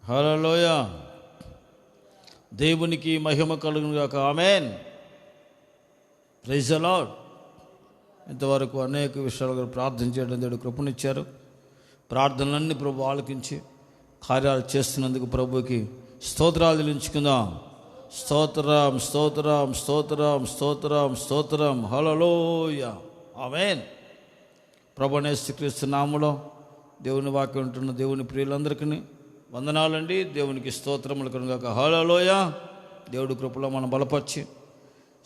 హల్లెలూయా. దేవునికి మహిమ కలుగును గాక. ఆమేన్. Praise the Lord. ఇంతవరకు అనేక విషయాలు ప్రార్థన చేయడం దేవుడు కృపనిచ్చారు. ప్రార్థనలన్నీ ప్రభు ఆలకించి కార్యాలు చేస్తున్నందుకు ప్రభుకి స్తోత్రాలు చెల్లించుకుందాం. స్తోత్రం స్తోత్రం స్తోత్రం స్తోత్రం స్తోత్రం. హల్లెలూయా. ఆమేన్. ప్రభువైన యేసుక్రీస్తు నామములో దేవుని వాక్యం ఉంటున్న దేవుని ప్రియులందరికీ వందనాలండి. దేవునికి స్తోత్రములు కలుగుగాక. హల్లెలూయా. దేవుడి కృపలో మనం బలపరిచి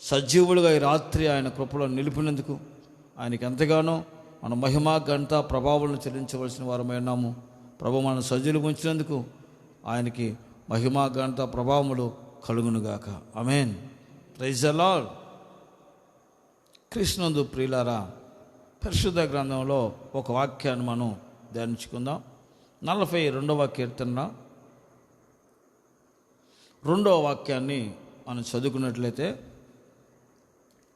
సజీవులుగా ఈ రాత్రి ఆయన కృపలో నిలిపినందుకు ఆయనకి ఎంతగానో మన మహిమ ఘనత ప్రభావాలను చెల్లించవలసిన వారమై ఉన్నాము. ప్రభు మన సజీవులు ఉంచినందుకు ఆయనకి మహిమ ఘనత ప్రభావములు కలుగునుగాక. ఆమేన్. Praise the Lord. కృష్ణందు ప్రియులారా, పరిశుద్ధ గ్రంథంలో ఒక వాక్యాన్ని మనం ధ్యానించుకుందాం. 42వ కీర్తన 2వ వాక్యాన్ని మనం చదువుకున్నట్లయితే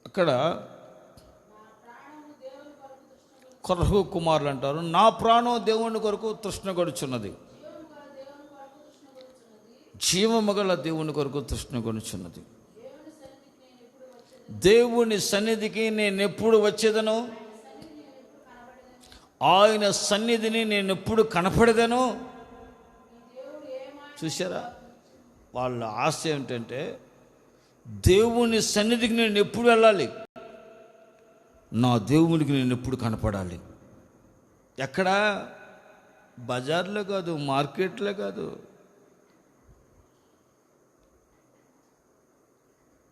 అక్కడ కొరహు కుమారులు అంటారు, నా ప్రాణం దేవుని కొరకు తృష్ణగొడుచున్నది, జీవమగల దేవుని కొరకు తృష్ణగొడుచున్నది. దేవుని సన్నిధికి నేను ఎప్పుడు వచ్చేదను, ఆయన సన్నిధిని నేను ఎప్పుడు కనపడేదను. చూసారా, వాళ్ళ ఆశ ఏమిటంటే దేవుని సన్నిధికి నేను ఎప్పుడు వెళ్ళాలి, నా దేవునికి నేను ఎప్పుడు కనపడాలి. ఎక్కడ? బజార్లో కాదు, మార్కెట్లో కాదు,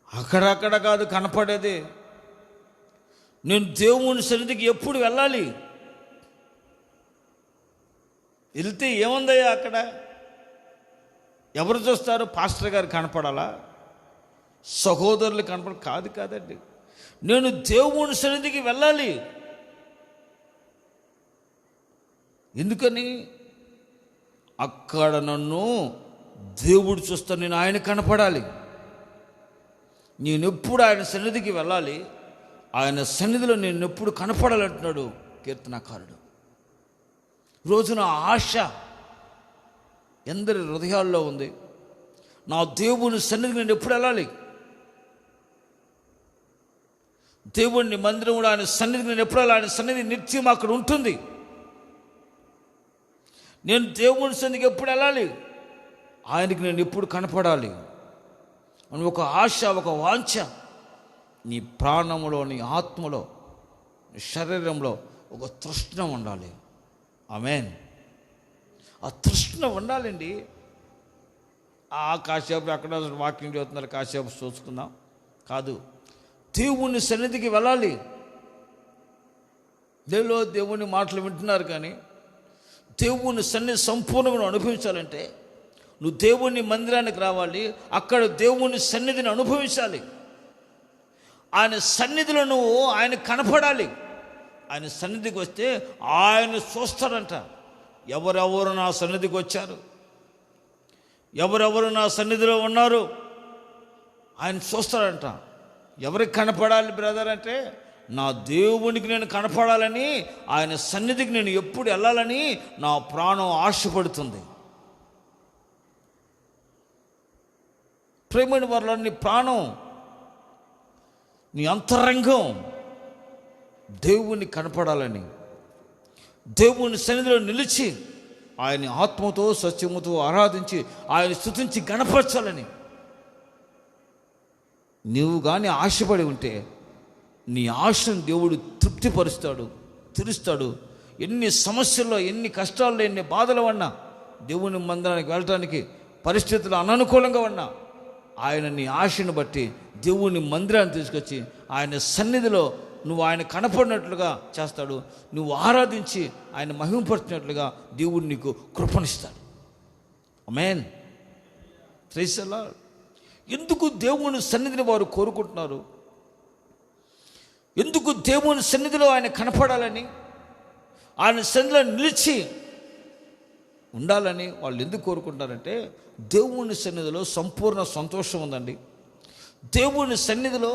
అక్కడక్కడ కాదు కనపడేది. నేను దేవుని సన్నిధికి ఎప్పుడు వెళ్ళాలి. వెళ్తే ఏముందయ్యా అక్కడ? ఎవరు చూస్తారు? పాస్టర్ గారు కనపడాలా, సహోదరులు కాదండి. నేను దేవుని సన్నిధికి వెళ్ళాలి. ఎందుకని? అక్కడ నన్ను దేవుడు చూస్తా, నేను ఆయన కనపడాలి. నేను ఎప్పుడు ఆయన సన్నిధికి వెళ్ళాలి, ఆయన సన్నిధిలో నేను ఎప్పుడు కనపడాలంటున్నాడు కీర్తనకారుడు. రోజున ఆశ ఎందరి హృదయాల్లో ఉంది. నా దేవుని సన్నిధికి నేను ఎప్పుడు వెళ్ళాలి, దేవుని మందిరంలో ఆయన సన్నిధికి నేను ఎప్పుడు వెళ్ళాలి, ఆయన సన్నిధి నిత్యం అక్కడ ఉంటుంది. నేను దేవుని సన్నిధికి ఎప్పుడు వెళ్ళాలి, ఆయనకి నేను ఎప్పుడు కనపడాలి అని ఒక ఆశ, ఒక వాంఛ నీ ప్రాణములో, నీ ఆత్మలో, నీ శరీరంలో ఒక తృష్ణ ఉండాలి. ఆమేన్. ఆ తృష్ణ ఉండాలండి. కాసేపు అక్కడ వాక్యం చదువుతున్నారు, కాసేపు చూసుకుందాం కాదు, దేవుని సన్నిధికి వెళ్ళాలి. దేవుని మాటలు వింటున్నారు, కానీ దేవుని సన్నిధి సంపూర్ణంగా అనుభవించాలంటే నువ్వు దేవుని మందిరానికి రావాలి, అక్కడ దేవుని సన్నిధిని అనుభవించాలి. ఆయన సన్నిధిలో నువ్వు ఆయన కనపడాలి. ఆయన సన్నిధికి వస్తే ఆయన చూస్తాడంట. ఎవరెవరు నా సన్నిధికి వచ్చారు, ఎవరెవరు నా సన్నిధిలో ఉన్నారు, ఆయన చూస్తాడంట. ఎవరికి కనపడాలి బ్రదర్ అంటే, నా దేవునికి నేను కనపడాలని, ఆయన సన్నిధికి నేను ఎప్పుడు వెళ్ళాలని నా ప్రాణం ఆశపడుతుంది. ప్రేమైన వారిలో నీ ప్రాణం, నీ అంతరంగం దేవుని కనపడాలని, దేవుని సన్నిధిలో నిలిచి ఆయన ఆత్మతో సత్యముతో ఆరాధించి ఆయన స్తుతించి గణపరచాలని నీవు కానీ ఆశపడి ఉంటే నీ ఆశను దేవుడు తృప్తిపరుస్తాడు, తీరుస్తాడు. ఎన్ని సమస్యల్లో, ఎన్ని కష్టాల్లో, ఎన్ని బాధలు ఉన్నా, దేవుని మందిరానికి వెళ్ళటానికి పరిస్థితులు అననుకూలంగా ఉన్నా, ఆయన నీ ఆశను బట్టి దేవుని మందిరాన్ని తీసుకొచ్చి ఆయన సన్నిధిలో నువ్వు ఆయన కనపడినట్లుగా చేస్తాడు. నువ్వు ఆరాధించి ఆయన మహిమపరిచినట్లుగా దేవుడు నీకు కృపణిస్తాడు. ఆమేన్. Praise the Lord. ఎందుకు దేవుని సన్నిధిని వారు కోరుకుంటున్నారు? ఎందుకు దేవుని సన్నిధిలో ఆయన కనపడాలని, ఆయన సన్నిధిలో నిలిచి ఉండాలని వాళ్ళు ఎందుకు కోరుకుంటారంటే, దేవుని సన్నిధిలో సంపూర్ణ సంతోషం ఉందండి, దేవుని సన్నిధిలో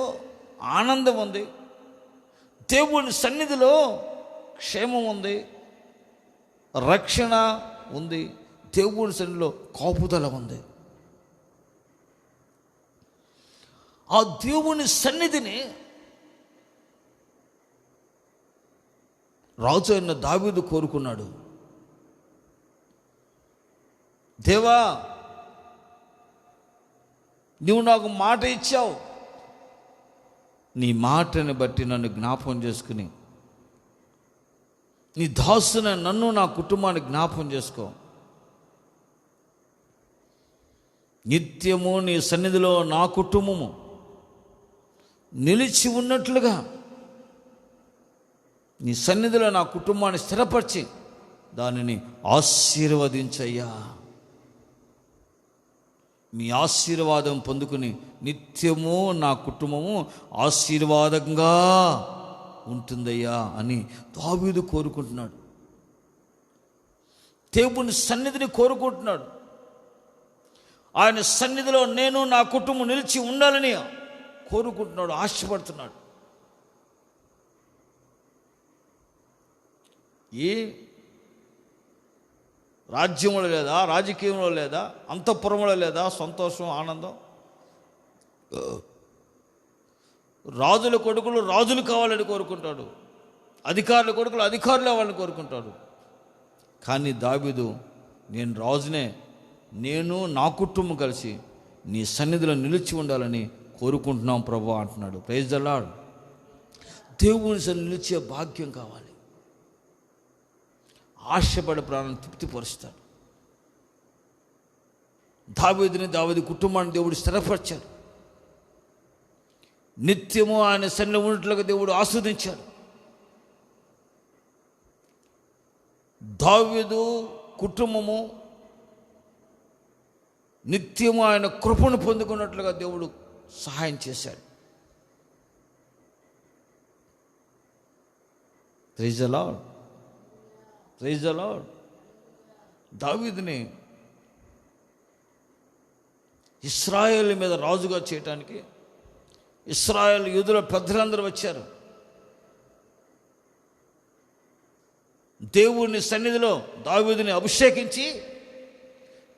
ఆనందం ఉంది, దేవుని సన్నిధిలో క్షేమం ఉంది, రక్షణ ఉంది, దేవుని సన్నిధిలో కాపుదల ఉంది. ఆ దేవుని సన్నిధిని రాజు అయిన దావీదు కోరుకున్నాడు. దేవా, నువ్వు నాకు మాట ఇచ్చావు, నీ మాటని బట్టి నన్ను జ్ఞాపకం చేసుకుని నీ దాసున నన్ను నా కుటుంబాన్ని జ్ఞాపకం చేసుకో. నిత్యము నీ సన్నిధిలో నా కుటుంబము నిలిచి ఉన్నట్లుగా నీ సన్నిధిలో నా కుటుంబాన్ని స్థిరపరిచి దానిని ఆశీర్వదించయ్యా. మీ ఆశీర్వాదం పొందుకుని నిత్యము నా కుటుంబము ఆశీర్వాదంగా ఉంటుందయ్యా అని దావీదు కోరుకుంటున్నాడు. దేవుని సన్నిధిని కోరుకుంటున్నాడు. ఆయన సన్నిధిలో నేను నా కుటుంబం నిలిచి ఉండాలని కోరుకుంటున్నాడు, ఆశపడుతున్నాడు. ఏ రాజ్యంలో లేదా, రాజకీయంలో లేదా, అంతఃపురంలో లేదా సంతోషం, ఆనందం? రాజుల కొడుకులు రాజులు కావాలని కోరుకుంటాడు, అధికారుల కొడుకులు అధికారులు అవ్వాలని కోరుకుంటాడు. కానీ దావీదు, నేను రాజునే, నేను నా కుటుంబం కలిసి నీ సన్నిధిలో నిలిచి ఉండాలని కోరుకుంటున్నాం ప్రభువా అంటున్నాడు. Praise the Lord. దేవుని సన్నిధిలో నిలిచే భాగ్యం కావాలి. ఆశపడి ప్రాణాన్ని తృప్తిపరుస్తాడు. దావీదు కుటుంబాన్ని దేవుడు స్థిరపరిచాడు. నిత్యము ఆయన సన్నిధిలో ఉన్నట్లుగా దేవుడు ఆస్వాదించాడు. దావీదు కుటుంబము నిత్యము ఆయన కృపను పొందుకున్నట్లుగా దేవుడు సహాయం చేశాడు. Praise the Lord. Praise the Lord. దావీదుని ఇశ్రాయేలు మీద రాజుగా చేయటానికి ఇశ్రాయేలు యూదుల పెద్దలందరూ వచ్చారు. దేవుని సన్నిధిలో దావీదుని అభిషేకించి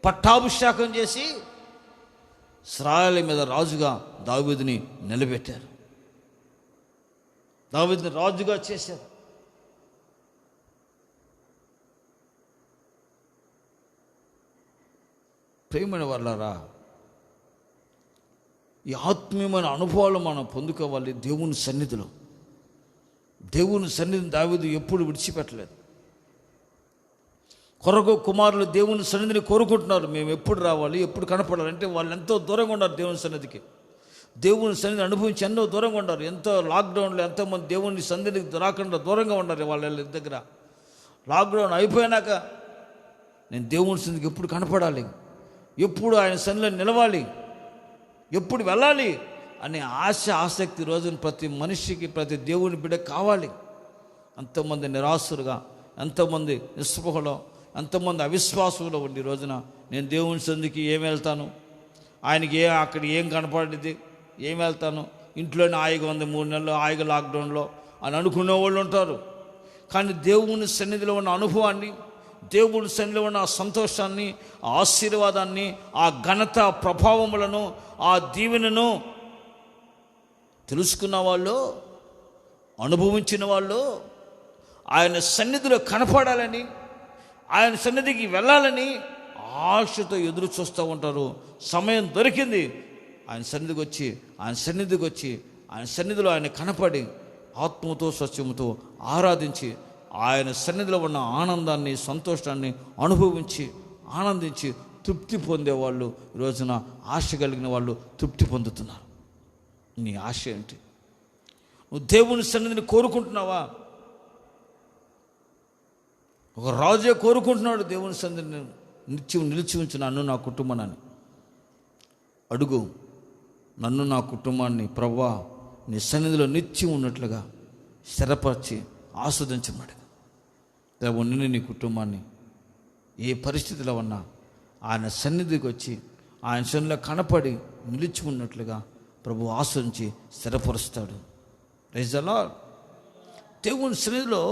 పట్టాభిషేకం చేసి ఇశ్రాయేలు మీద రాజుగా దావీదుని నిలబెట్టారు. దావీదుని రాజుగా చేశారు. ప్రియమైన వాళ్ళారా, ఈ ఆత్మీయమైన అనుభవాలు మనం పొందుకోవాలి దేవుని సన్నిధిలో. దేవుని సన్నిధిని దావీదు ఎప్పుడు విడిచిపెట్టలేదు. కొరకు కుమారులు దేవుని సన్నిధిని కోరుకుంటున్నారు, మేము ఎప్పుడు రావాలి, ఎప్పుడు కనపడాలి. అంటే వాళ్ళు ఎంతో దూరంగా ఉన్నారు దేవుని సన్నిధికి. దేవుని సన్నిధిని అనుభవించి ఎంతో దూరంగా ఉన్నారు. ఎంతో లాక్డౌన్లో ఎంతోమంది దేవుని సన్నిధికి రాకుండా దూరంగా ఉన్నారు. వాళ్ళ దగ్గర లాక్డౌన్ అయిపోయినాక నేను దేవుని సన్నిధికి ఎప్పుడు కనపడాలి, ఎప్పుడు ఆయన సన్నిధిలో నిలవాలి, ఎప్పుడు వెళ్ళాలి అనే ఆసక్తి రోజున ప్రతి మనిషికి, ప్రతి దేవుని బిడ్డ కావాలి. ఎంతోమంది నిరాశలుగా, ఎంతోమంది నిస్పృహలో, ఎంతోమంది అవిశ్వాసంలో ఉండి రోజున నేను దేవుని సన్నిధికి ఏం వెళ్తాను, ఆయనకి అక్కడ ఏం కనపడింది, ఏం వెళ్తాను, ఇంట్లోనే హాయిగా ఉంది 3 నెలలు హాయిగా లాక్డౌన్లో అని అనుకునే వాళ్ళు ఉంటారు. కానీ దేవుని సన్నిధిలో ఉన్న అనుభవాన్ని, దేవుని సన్నిధిలో ఉన్న ఆ సంతోషాన్ని, ఆ ఆశీర్వాదాన్ని, ఆ ఘనత ప్రభావములను, ఆ దీవెనను తెలుసుకున్న వాళ్ళు, అనుభవించిన వాళ్ళు ఆయన సన్నిధిలో కనపడాలని, ఆయన సన్నిధికి వెళ్ళాలని ఆశతో ఎదురు చూస్తూ ఉంటారు. సమయం దొరికింది, ఆయన సన్నిధికి వచ్చి ఆయన సన్నిధిలో ఆయన కనపడి ఆత్మతో సత్యముతో ఆరాధించి ఆయన సన్నిధిలో ఉన్న ఆనందాన్ని, సంతోషాన్ని అనుభవించి ఆనందించి తృప్తి పొందేవాళ్ళు ఈరోజున ఆశ కలిగిన వాళ్ళు తృప్తి పొందుతున్నారు. నీ ఆశ ఏంటి? నువ్వు దేవుని సన్నిధిని కోరుకుంటున్నావా? ఒక రాజే కోరుకుంటున్నాడు దేవుని సన్నిధిని నిత్యం నిలిచి ఉంచు నన్ను నా కుటుంబాన్ని. అడుగు, నన్ను నా కుటుంబాన్ని ప్రభువా నీ సన్నిధిలో నిత్యం ఉన్నట్లుగా స్థిరపరిచి ఆస్వాదించమడు. దేవుడు నిన్ను, నీ కుటుంబాన్ని ఏ పరిస్థితిలో ఉన్నా ఆయన సన్నిధికి వచ్చి ఆయన సన్నిధిలో కనపడి నిలిచి ఉన్నట్లుగా ప్రభు ఆస్వాదించి స్థిరపరుస్తాడు. Praise the Lord. దేవుని సన్నిధిలో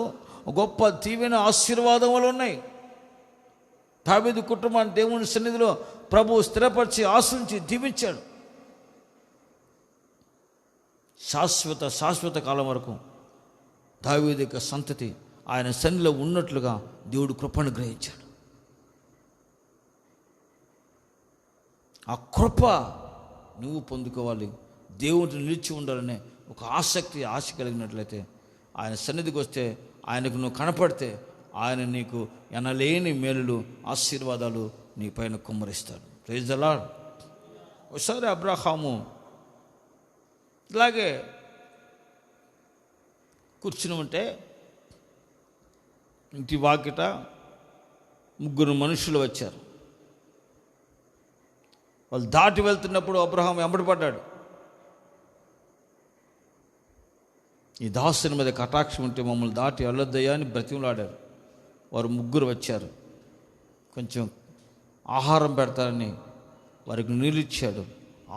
గొప్ప దీవెన ఆశీర్వాదములు ఉన్నాయి. దావీదు కుటుంబాన్ని దేవుని సన్నిధిలో ప్రభువు స్థిరపరిచి ఆశించి దీవించాడు. శాశ్వత కాలం వరకు దావీదు యొక్క సంతతి ఆయన సన్నిధిలో ఉన్నట్లుగా దేవుడు కృపను గ్రహించాడు. ఆ కృప నువ్వు పొందుకోవాలి, దేవుడిని నిలిచి ఉండాలనే ఒక ఆశ కలిగినట్లయితే ఆయన సన్నిధికి వస్తే, ఆయనకు నువ్వు కనపడితే ఆయన నీకు ఎనలేని మేలులు ఆశీర్వాదాలు నీ పైన కుమ్మరిస్తాడు. Praise the lord. ఒకసారి అబ్రహాము ఇలాగే కూర్చుని ఉంటే ఇంటి వాకిట 3 మనుషులు వచ్చారు. వాళ్ళు దాటి వెళ్తున్నప్పుడు అబ్రహాం వెంబడి పడ్డాడు. ఈ దాసుని మీద కటాక్షం ఉంటే మమ్మల్ని దాటి వెళ్ళొద్దయ్యా అని బ్రతిమలాడారు. వారు 3 వచ్చారు. కొంచెం ఆహారం పెడతారని వారికి నీళ్ళు ఇచ్చాడు,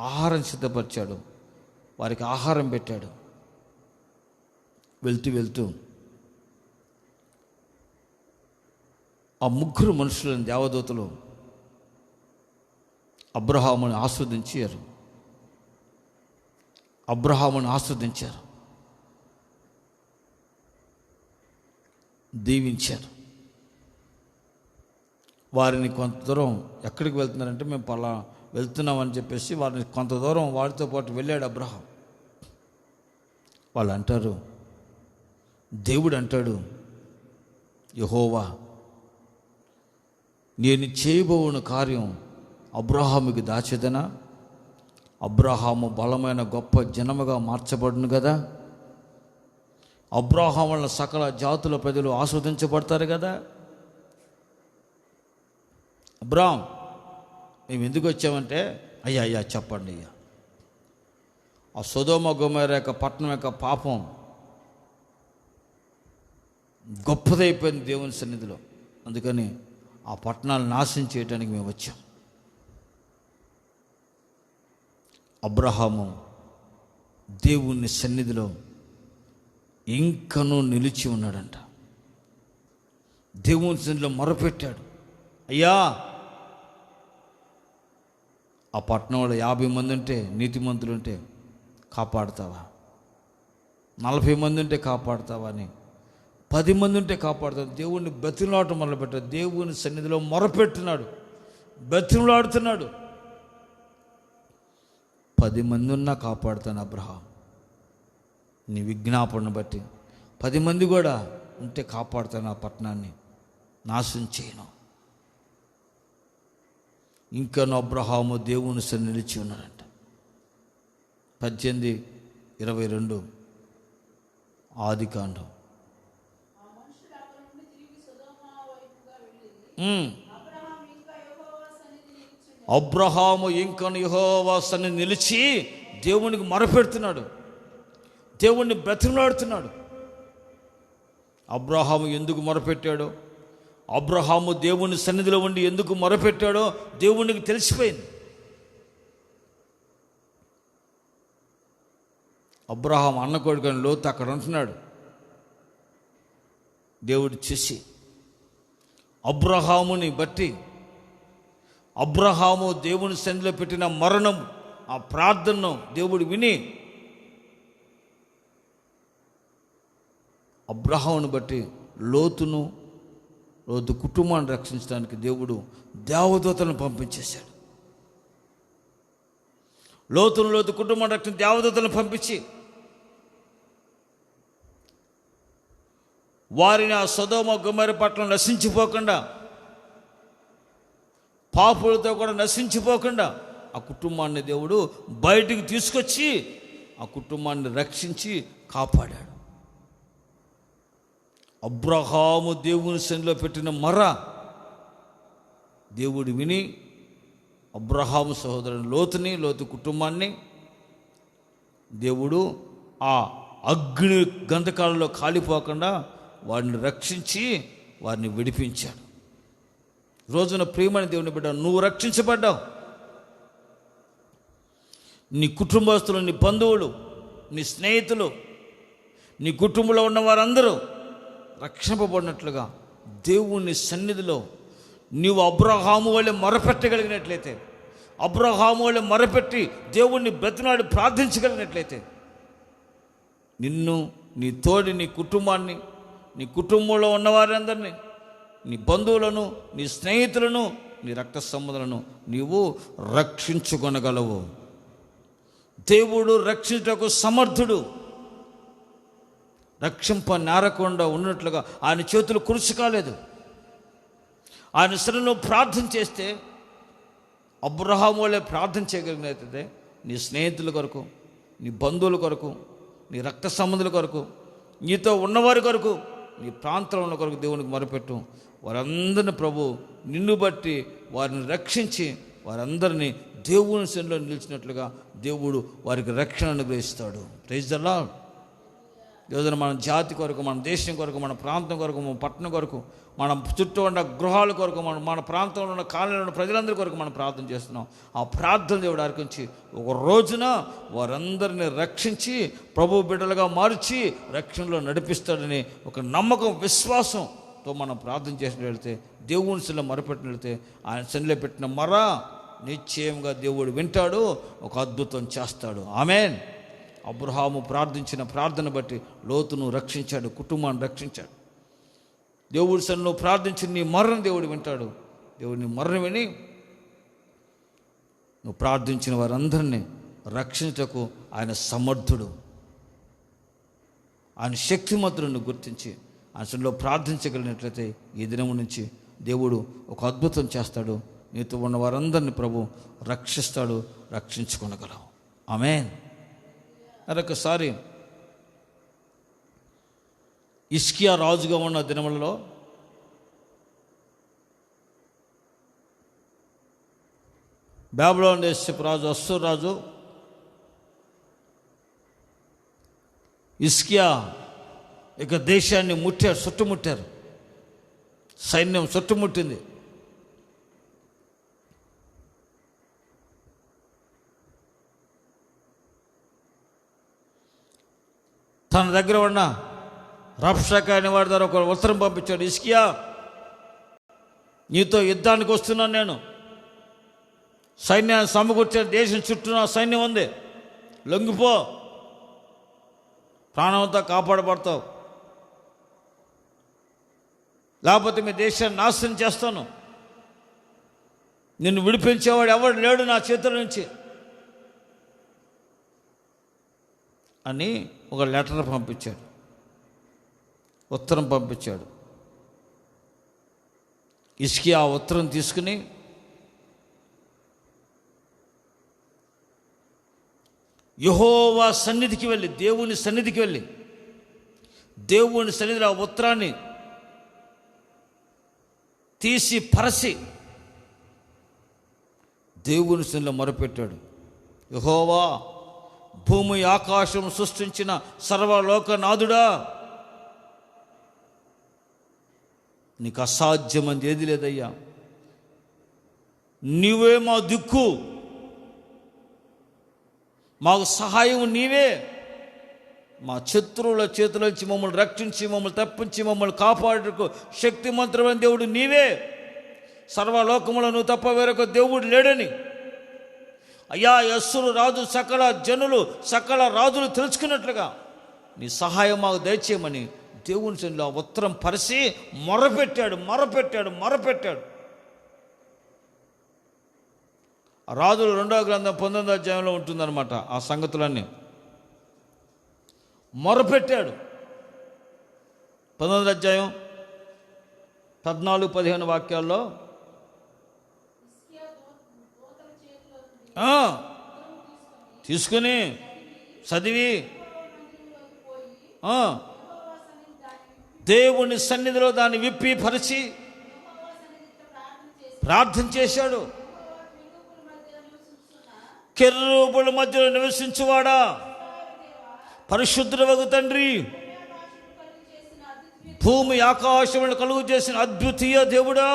ఆహారం సిద్ధపరిచాడు, వారికి ఆహారం పెట్టాడు. వెళ్తూ ఆ 3 మనుషులను దేవదూతలు అబ్రహాముని ఆస్వాదించారు, దీవించారు. వారిని కొంత దూరం ఎక్కడికి వెళ్తున్నారంటే మేము వెళ్తున్నామని చెప్పేసి వారిని కొంత దూరం వారితో పాటు వెళ్ళాడు అబ్రహాం. వాళ్ళు అంటారు, దేవుడు అంటాడు, యెహోవా నేను చేయబోవున కార్యం అబ్రహాముకి దాచేదనా? అబ్రహాము బలమైన గొప్ప జనముగా మార్చబడును కదా, అబ్రహాము వలన సకల జాతుల ప్రజలు ఆస్వాదించబడతారు కదా. అబ్రహాం మేము ఎందుకు వచ్చామంటే, అయ్యా చెప్పండి అయ్యా, ఆ సొదొమ గొమొర్రా యొక్క పట్టణం యొక్క పాపం గొప్పదైపోయింది దేవుని సన్నిధిలో, అందుకని ఆ పట్టణాలు నాశనం చేయడానికి మేము వచ్చాం. అబ్రహాము దేవుని సన్నిధిలో ఇంకనూ నిలిచి ఉన్నాడంట. దేవుని సన్నిధిలో మొరపెట్టాడు, అయ్యా ఆ పట్టణంలో 50 మంది ఉంటే నీతిమంతులు ఉంటే కాపాడుతావా, 40 మంది ఉంటే కాపాడుతావా అని, 10 మంది ఉంటే కాపాడుతావు. దేవుణ్ణి బతిమలాడటం మొదలుపెట్టాడు. దేవుని సన్నిధిలో మొరపెట్టున్నాడు, బతిమలాడుతున్నాడు. 10 మంది ఉన్నా కాపాడుతాను అబ్రహాం, నీ విజ్ఞాపనను బట్టి 10 మంది కూడా ఉంటే కాపాడుతాను, ఆ పట్టణాన్ని నాశనం చేయను. ఇంకా అబ్రహాము దేవుని సన్నిధిలో నిలిచి ఉన్నాడంట. 18:22 ఆదికాండం. అబ్రహాము ఇంకా యెహోవా సన్నిధిలో నిలిచి దేవునికి మొరపెడుతున్నాడు, దేవుణ్ణి బ్రతిమలాడుతున్నాడు. అబ్రహాము ఎందుకు మొరపెట్టాడో, అబ్రహాము దేవుని సన్నిధిలో ఉండి ఎందుకు మొరపెట్టాడో దేవునికి తెలిసిపోయింది. అబ్రహాం అన్న కొడుకుని లోతు అక్కడ ఉంటున్నాడు. దేవుడు చూసి అబ్రహాముని బట్టి, అబ్రహాము దేవుని సన్నిధిలో పెట్టిన మరణం, ఆ ప్రార్థనను దేవుడు విని అబ్రహాముని బట్టి లోతు కుటుంబాన్ని రక్షించడానికి దేవుడు దేవదూతలను పంపించేశాడు. లోతు కుటుంబాన్ని రక్షించి దేవదూతలను పంపించి వారిని ఆ సొదొమ గొమొర్రా పట్టణం నశించిపోకుండా, పాపులతో కూడా నశించిపోకుండా ఆ కుటుంబాన్ని దేవుడు బయటికి తీసుకొచ్చి ఆ కుటుంబాన్ని రక్షించి కాపాడాడు. అబ్రహాము దేవుని సన్నిధిలో పెట్టిన మొర దేవుడు విని అబ్రహాము సహోదరుని లోతు కుటుంబాన్ని దేవుడు ఆ అగ్ని గంధకాలలో కాలిపోకుండా వారిని రక్షించి వారిని విడిపించాడు. రోజున ప్రియమైన దేవుని బిడ్డ, నువ్వు రక్షించబడ్డావు. నీ కుటుంబస్తులు, నీ బంధువులు, నీ స్నేహితులు, నీ కుటుంబంలో ఉన్న వారందరూ రక్షింపబడినట్లుగా దేవుని సన్నిధిలో నీవు అబ్రహాము వలె మొరపెట్టగలిగినట్లయితే, అబ్రహాము వలె మొరపెట్టి దేవుణ్ణి బ్రతినాడి ప్రార్థించగలిగినట్లయితే, నిన్ను, నీ తోడి, నీ కుటుంబాన్ని, నీ కుటుంబంలో ఉన్నవారందరినీ, నీ బంధువులను, నీ స్నేహితులను, నీ రక్త సంబంధాలను నీవు రక్షించుకొనగలవు. దేవుడు రక్షించుటకు సమర్థుడు. రక్షింప నేరకుండా ఉన్నట్లుగా ఆయన చేతులు కురుచు కాలేదు. ఆయన శరణులో ప్రార్థన చేస్తే, అబ్రహాము వలె ప్రార్థన చేయగలిగినట్లయితే, నీ స్నేహితుల కొరకు, నీ బంధువుల కొరకు, నీ రక్త సంబంధుల కొరకు, నీతో ఉన్నవారి కొరకు, నీ ప్రాంతంలో ఉన్న కొరకు దేవునికి మొరపెట్టు. వారందరిని ప్రభు నిన్ను బట్టి వారిని రక్షించి వారందరినీ దేవుని సన్నిధిలో నిలిచినట్లుగా దేవుడు వారికి రక్షణ అనుగ్రహిస్తాడు. Praise the Lord. ఈరోజున మన జాతి కొరకు, మన దేశం కొరకు, మన ప్రాంతం కొరకు, మన పట్టణం కొరకు, మన చుట్టూ ఉన్న గృహాల కొరకు, మన ప్రాంతంలో ఉన్న కాలనీలో ఉన్న ప్రజలందరి కొరకు మనం ప్రార్థన చేస్తున్నాం. ఆ ప్రార్థన దేవుడు అర్పించి ఒక రోజున వారందరినీ రక్షించి ప్రభు బిడ్డలుగా మార్చి రక్షణలో నడిపిస్తాడని ఒక నమ్మకం, విశ్వాసంతో మనం ప్రార్థన చేసిన వెళితే, దేవుని సన్నిధిలో మొరపెట్టిన వెళితే, ఆయన సన్నిధిలో పెట్టిన మొర నిశ్చయంగా దేవుడు వింటాడు, ఒక అద్భుతం చేస్తాడు. ఆమేన్. అబ్రహాము ప్రార్థించిన ప్రార్థన బట్టి లోతును రక్షించాడు, కుటుంబాన్ని రక్షించాడు. దేవుడి సన్నిధిలో ప్రార్థించిన నీ మరణం దేవుడు వింటాడు. దేవుడిని మరణం విని నువ్వు ప్రార్థించిన వారందరినీ రక్షించటకు ఆయన సమర్థుడు. ఆయన శక్తిమంతులను గుర్తించి ఆయన సన్నిధిలో ప్రార్థించగలిగినట్లయితే ఈ దినం నుంచి దేవుడు ఒక అద్భుతం చేస్తాడు. నీతో ఉన్న వారందరినీ ప్రభు రక్షిస్తాడు, రక్షించుకొనగలవు. ఆమేన్. మరొకసారి హిజ్కియా రాజుగా ఉన్న దినములలో బబులోను దేశపు రాజు అష్షూరు రాజు హిజ్కియా ఇక దేశాన్ని చుట్టుముట్టారు. సైన్యం చుట్టుముట్టింది. తన దగ్గర ఉన్న రబ్షాకా అనే వాడి ద్వారా ఒక ఉత్తరం పంపించాడు. హిజ్కియా, నీతో యుద్ధానికి వస్తున్నాను, నేను సైన్యాన్ని సమకూర్చాను, దేశం చుట్టూ నా సైన్యం ఉంది, లొంగిపో, ప్రాణంతో కాపాడబడతావు, లేకపోతే మీ దేశాన్ని నాశనం చేస్తాను, నిన్ను విడిపించేవాడు ఎవడు లేడు నా చేతుల నుంచి అని ఒక లెటర్ పంపించాడు, ఉత్తరం పంపించాడు. హిజ్కియా ఆ ఉత్తరం తీసుకుని యెహోవా సన్నిధికి వెళ్ళి, దేవుని సన్నిధికి వెళ్ళి, దేవుని సన్నిధిలో ఆ ఉత్తరాన్ని తీసి పరసి దేవుని సన్నిధిలో మొరపెట్టాడు. యెహోవా, భూమి ఆకాశం సృష్టించిన సర్వలోకనాథుడా, నీకు అసాధ్యమంది ఏది లేదయ్యా. నీవే మా దిక్కు, మాకు సహాయం నీవే. మా శత్రువుల చేతులోంచి మమ్మల్ని రక్షించి, మమ్మల్ని తప్పించి, మమ్మల్ని కాపాడుటకు శక్తిమంతుడైన దేవుడు నీవే. సర్వలోకములో నువ్వు తప్ప వేరొక దేవుడు లేడని అయ్యా అష్షూరు రాజు సకల జనులు, సకల రాజులు తెలుసుకున్నట్లుగా నీ సహాయం మాకు దయచేయమని దేవుని సన్నిధిలో ఉత్తరం పరిచి మొరపెట్టాడు. రాజులు 2వ గ్రంథం 19వ అధ్యాయంలో ఉంటుందన్నమాట ఆ సంగతులన్నీ. మొరపెట్టాడు. 19వ అధ్యాయం 14-15 వాక్యాల్లో తీసుకుని చదివి దేవుని సన్నిధిలో దాన్ని విప్పి పరిచి ప్రార్థన చేశాడు. కెరూబుల మధ్యలో నివసించువాడా, పరిశుద్ధుడవగు తండ్రి, భూమి ఆకాశములను కలుగు చేసిన అద్వితీయ దేవుడా,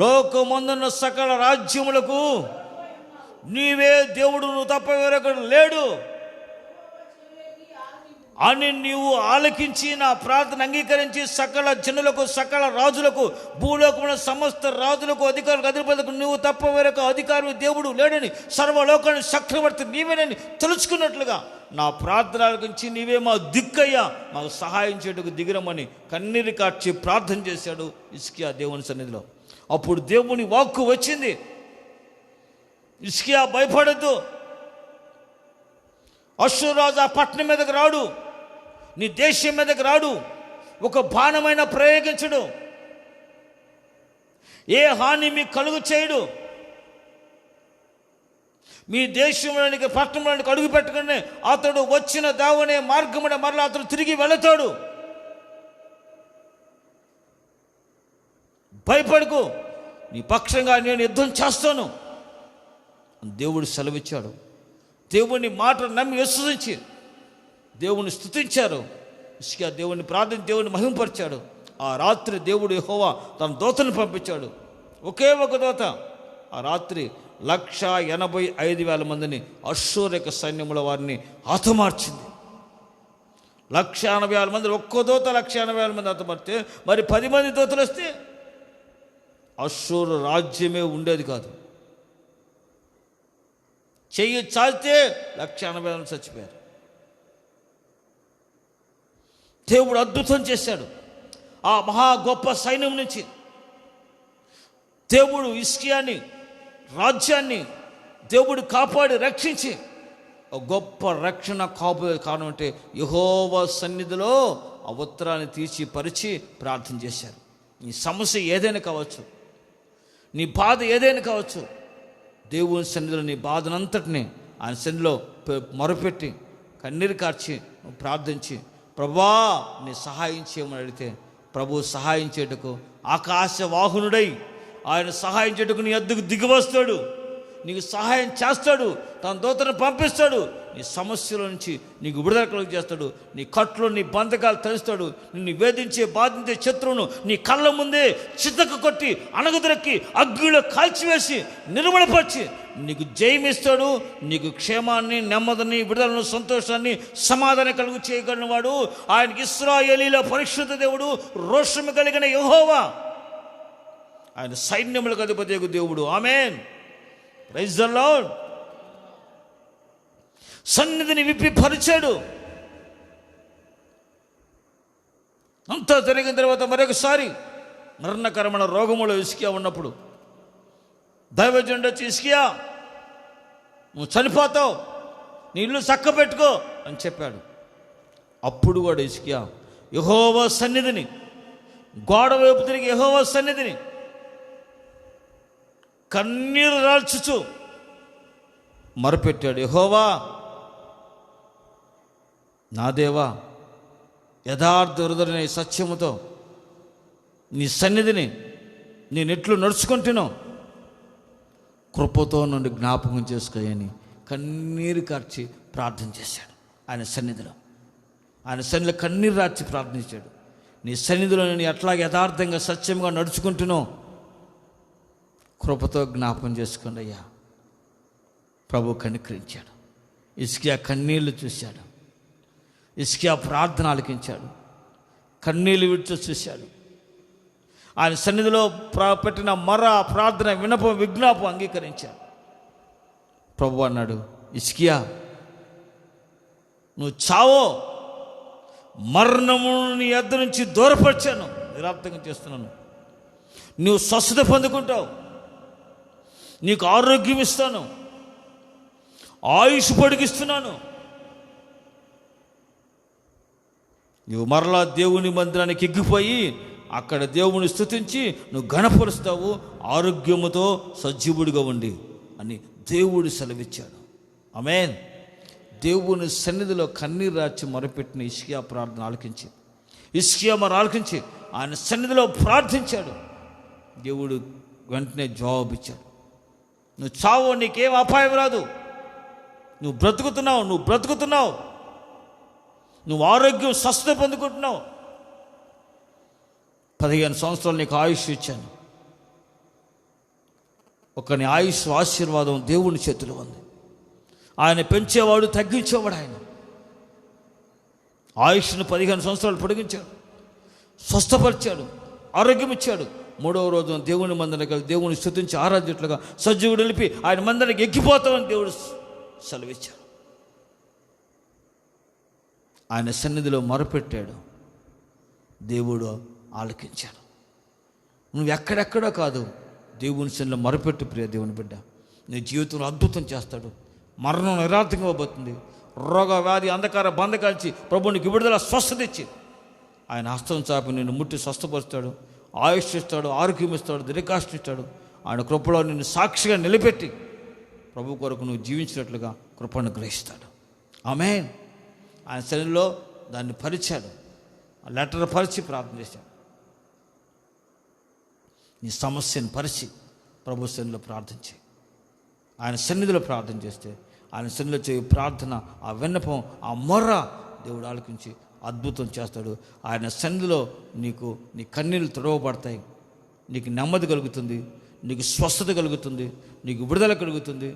లోకమందున్న సకల రాజ్యములకు నీవే దేవుడు, నువ్వు తప్ప వేరొకడు లేడు. అని నీవు ఆలకించి నా ప్రార్థన అంగీకరించి సకల జనులకు, సకల రాజులకు, భూలోకమున సమస్త రాజులకు, అధికారులకు, అధిపతులకు నువ్వు తప్ప వేరొక అధికారి దేవుడు లేడని, సర్వలోకానికి చక్రవర్తి నీవేనని తెలుసుకున్నట్లుగా నా ప్రార్థన ఆలకించి నీవే మా దిక్కయ్యా, మాకు సహాయం చేయటకు దిగిరమని కన్నీరు కార్చి ప్రార్థన చేశాడు హిజ్కియా దేవుని సన్నిధిలో. అప్పుడు దేవుని వాక్కు వచ్చింది, హిజ్కియా భయపడద్దు, అష్షూరు రాజు ఆ పట్టణం మీదకి రాడు, నీ దేశం మీదకి రాడు, ఒక బాణమైన ప్రయోగించడు, ఏ హాని మీకు కలుగు చేయడు, మీ దేశంలోనికి పట్టణంలోనికి అడుగు పెట్టగానే అతడు వచ్చిన దావనే మార్గమున మరలా అతడు తిరిగి వెళతాడు. భయపడకు, నీ పక్షంగా నేను యుద్ధం చేస్తాను దేవుడు సెలవిచ్చాడు. దేవుని మాటలు నమ్మి విశ్వసించి దేవుని స్తుతించారు. హిజ్కియా దేవుని ప్రార్థన, దేవుని మహిమపరిచాడు. ఆ రాత్రి దేవుడు యెహోవా తన దూతను పంపించాడు. ఒకే ఒక దూత ఆ రాత్రి 185,000 మందిని అష్షూరు యొక్క సైన్యముల వారిని హతమార్చింది. 180,000 మంది, ఒక్కో దూత 180,000 మంది హతమార్చితే మరి 10 మంది దూతలు వస్తే అష్షూరు రాజ్యమే ఉండేది కాదు. చెయ్యి చాలితే 180,000 చచ్చిపోయారు. దేవుడు అద్భుతం చేశాడు. ఆ మహా గొప్ప సైన్యం నుంచి దేవుడు హిజ్కియాని, రాజ్యాన్ని దేవుడు కాపాడి రక్షించి గొప్ప రక్షణ కారణం అంటే యెహోవా సన్నిధిలో ఆ ఉత్తరాన్ని తీసి పరిచి ప్రార్థన చేశారు. నీ సమస్య ఏదైనా కావచ్చు, నీ బాధ ఏదైనా కావచ్చు, దేవుని సన్నిధిలో నీ బాధనంతటిని ఆయన సన్నిధిలో మొరపెట్టి కన్నీరు కార్చి ప్రార్థించి ప్రభువా నీ సహాయం చేయమని అడిగితే ప్రభు సహాయం చేయటకు ఆకాశ వాహనుడై ఆయన సహాయం చేయటకు నీ అద్దెకు దిగి వస్తాడు, నీకు సహాయం చేస్తాడు, తన దూతను పంపిస్తాడు, నీ సమస్యల నుంచి నీకు విడుదల కలుగు చేస్తాడు, నీ కట్లు, నీ బంధకాలు తెలుస్తాడు, నిన్ను వేధించే బాధించే శత్రువును నీ కళ్ళ ముందే చితక కొట్టి అణగదొరక్కి అగ్నిలో కాల్చివేసి నిర్మలపరిచి నీకు జయమిస్తాడు. నీకు క్షేమాన్ని, నెమ్మదిని, విడుదలను, సంతోషాన్ని, సమాధానం కలుగు చేయగలిగిన వాడు ఆయనకి ఇశ్రాయేలీల పరిశుద్ధ దేవుడు, రోషము కలిగిన యెహోవా, ఆయన సైన్యములకు అధిపతి దేవుడు. ఆమేన్, ప్రైజ్ ది లార్డ్. సన్నిధిని విప్పి పరిచాడు. అంతా జరిగిన తర్వాత మరొకసారి మరణకరమైన రోగములో హిజ్కియా ఉన్నప్పుడు దైవజనుడు వచ్చి, హిజ్కియా నువ్వు చనిపోతావు, నీ ఇల్లు చక్క పెట్టుకో అని చెప్పాడు. అప్పుడు కూడా హిజ్కియా యెహోవా సన్నిధిని, గోడ వైపు తిరిగి యెహోవా సన్నిధిని కన్నీరు రాల్చుచు మొరపెట్టాడు. యెహోవా నా దేవా, యథార్థ హృదయమైన సత్యముతో నీ సన్నిధిని నేను ఎట్లు నడుచుకుంటున్నావు, కృపతో నుండి జ్ఞాపకం చేసుకోయని కన్నీరు కార్చి ప్రార్థన చేశాడు. ఆయన సన్నిధిలో కన్నీరు రార్చి ప్రార్థించాడు. నీ సన్నిధిలో నేను ఎట్లా యథార్థంగా సత్యంగా నడుచుకుంటున్నావు, కృపతో జ్ఞాపకం చేసుకోండి అయ్యా. ప్రభు కనికరించాడు. హిజ్కియా కన్నీళ్లు చూశాడు. హిజ్కియా ప్రార్థన ఆలకించాడు. కన్నీళ్లు విడిచి చూశాడు. ఆయన సన్నిధిలో పెట్టిన మర ప్రార్థన, విన్నపం, విజ్ఞాపం అంగీకరించాడు. ప్రభు అన్నాడు, హిజ్కియా నువ్వు చావో, మరణము నీ యొద్ద నుంచి దూరపరిచాను, నిరార్థకం చేస్తున్నాను, నువ్వు స్వస్థత పొందుకుంటావు, నీకు ఆరోగ్యం ఇస్తాను, ఆయుష్ పొడిగిస్తున్నాను, నువ్వు మరలా దేవుని మందిరానికి ఎగ్గిపోయి అక్కడ దేవుని స్తుతించి నువ్వు ఘనపరుస్తావు, ఆరోగ్యముతో సజీవుడిగా ఉండి అని దేవుడు సెలవిచ్చాడు. ఆమేన్. దేవుని సన్నిధిలో కన్నీరు రాచి మొరపెట్టిన హిజ్కియా ప్రార్థన ఆలకించి, హిజ్కియా మరి ఆలకించి ఆయన సన్నిధిలో ప్రార్థించాడు. దేవుడు వెంటనే జవాబిచ్చాడు. నువ్వు చావు, నీకేం అపాయం రాదు, నువ్వు బ్రతుకుతున్నావు, నువ్వు ఆరోగ్యం స్వస్థత పొందుకుంటున్నావు, 15 సంవత్సరాలు నీకు ఆయుష్ ఇచ్చాను. ఒకని ఆయుష్ ఆశీర్వాదం దేవుని చేతిలో ఉంది. ఆయన పెంచేవాడు, తగ్గించేవాడు ఆయన. ఆయుష్ను 15 సంవత్సరాలు పొడిగించాడు, స్వస్థపరిచాడు, ఆరోగ్యం ఇచ్చాడు. 3వ రోజు దేవుని మందిరానికి వెళ్ళి దేవుని స్తుతించి ఆరాధ్యట్లుగా సజీవుడు నిలిపి ఆయన మందిరానికి ఎక్కిపోతామని దేవుడు సెలవిచ్చాడు. ఆయన సన్నిధిలో మొరపెట్టాడు, దేవుడు ఆలకించాడు. నువ్వు ఎక్కడెక్కడో కాదు, దేవుని సన్నిధిలో మొరపెట్టు ప్రియ దేవుని బిడ్డ, నీ జీవితంలో అద్భుతం చేస్తాడు. మరణం నిరార్థంగా పోతుంది. రోగ వ్యాధి అంధకార బంధకాల్చి ప్రభునికి విడుదల స్వస్థత ఇచ్చి ఆయన హస్తం చాపి నిన్ను ముట్టి స్వస్థపరుస్తాడు, ఆయుష్ ఇస్తాడు, ఆరోగ్యం ఇస్తాడు, దీర్ఘాయుష్ను ఇస్తాడు. ఆయన కృపలో నిన్ను సాక్షిగా నిలబెట్టి ప్రభు కొరకు నువ్వు జీవించినట్లుగా కృపను గ్రహిస్తాడు. ఆమేన్. ఆయన శరీరంలో దాన్ని పరిచాడు, లెటర్ పరిచి ప్రార్థన చేశాడు. నీ సమస్యను పరిచి ప్రభు సన్నిధిలో ప్రార్థించి ఆయన సన్నిధిలో ప్రార్థన చేస్తే ఆయన సన్నిధిలో చేయ ప్రార్థన, ఆ విన్నపం, ఆ మొర్ర దేవుడు ఆలకించి అద్భుతం చేస్తాడు. ఆయన సన్నిధిలో నీ కన్నీళ్ళు తుడవబడతాయి, నీకు నెమ్మది కలుగుతుంది, నీకు స్వస్థత కలుగుతుంది, నీకు విడుదల కలుగుతుంది,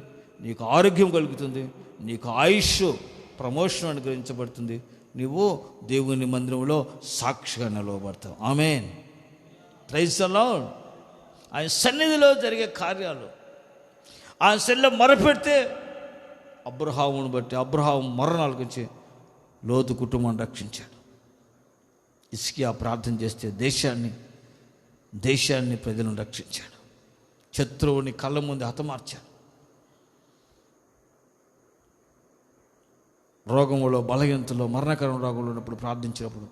నీకు ఆరోగ్యం కలుగుతుంది, నీకు ఆయుష్ ప్రమోషన్ అనుగ్రహించబడుతుంది. నువ్వు దేవుని మందిరంలో సాక్షిగా నిలవబడతావు. ఆమేన్. Praise the Lord. ఆయన సన్నిధిలో జరిగే కార్యాలు, ఆయన సన్నిధిలో మొరపెడితే అబ్రహామును బట్టి అబ్రహాము మరణాలకు వచ్చి లోతు కుటుంబాన్ని రక్షించాడు. హిజ్కియా ప్రార్థన చేస్తే దేశాన్ని ప్రజలను రక్షించాడు. శత్రువుని కళ్ళ ముందు హతమార్చాడు. రోగములో, బలహీనతలో, మరణకరం రోగంలో ఉన్నప్పుడు ప్రార్థించినప్పుడు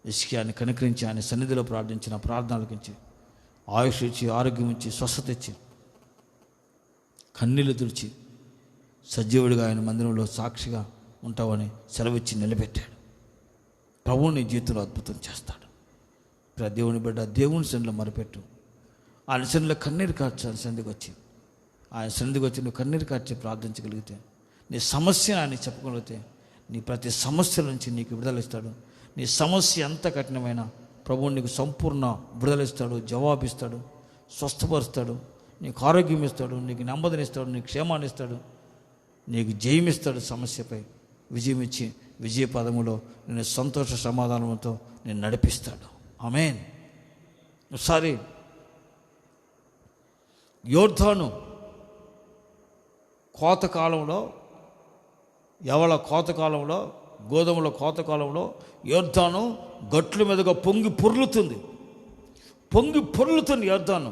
హిజ్కియాని కనికరించి ఆయన సన్నిధిలో ప్రార్థించిన ప్రార్థనలకించి ఆయుష్ ఇచ్చి, ఆరోగ్యం ఇచ్చి, స్వస్థత ఇచ్చి, కన్నీళ్లు తుడిచి సజీవుడిగా ఆయన మందిరంలో సాక్షిగా ఉంటావని సెలవిచ్చి నిలబెట్టాడు. ప్రభువు నీ జీవితంలో అద్భుతం చేస్తాడు. దేవుని బిడ్డ, దేవుని సన్నిధిలో మొరపెట్టు. ఆయన సన్నిధిలో కన్నీరు కార్చి ఆయన సన్నిధికి వచ్చి నువ్వు కన్నీరు కార్చి ప్రార్థించగలిగితే, నీ సమస్య ఆయన చెప్పగలిగితే నీ ప్రతి సమస్యల నుంచి నీకు విడుదలిస్తాడు. నీ సమస్య ఎంత కఠినమైనా ప్రభువు నీకు సంపూర్ణ విడుదలిస్తాడు, జవాబిస్తాడు, స్వస్థపరుస్తాడు, నీకు ఆరోగ్యం ఇస్తాడు, నీకు నెమ్మదినిస్తాడు, నీకు క్షేమాన్ని ఇస్తాడు, నీకు జయమిస్తాడు. సమస్యపై విజయం ఇచ్చి విజయ పదములో నేను సంతోష సమాధానంతో నేను నడిపిస్తాడు. ఆమేన్. ఒకసారి యోర్దాను కోతకాలంలో, యవల కోతకాలంలో, గోధుమల కోతకాలంలో యోర్దాను గట్ల మీదుగా పొంగి పొర్లుతుంది. యోర్దాను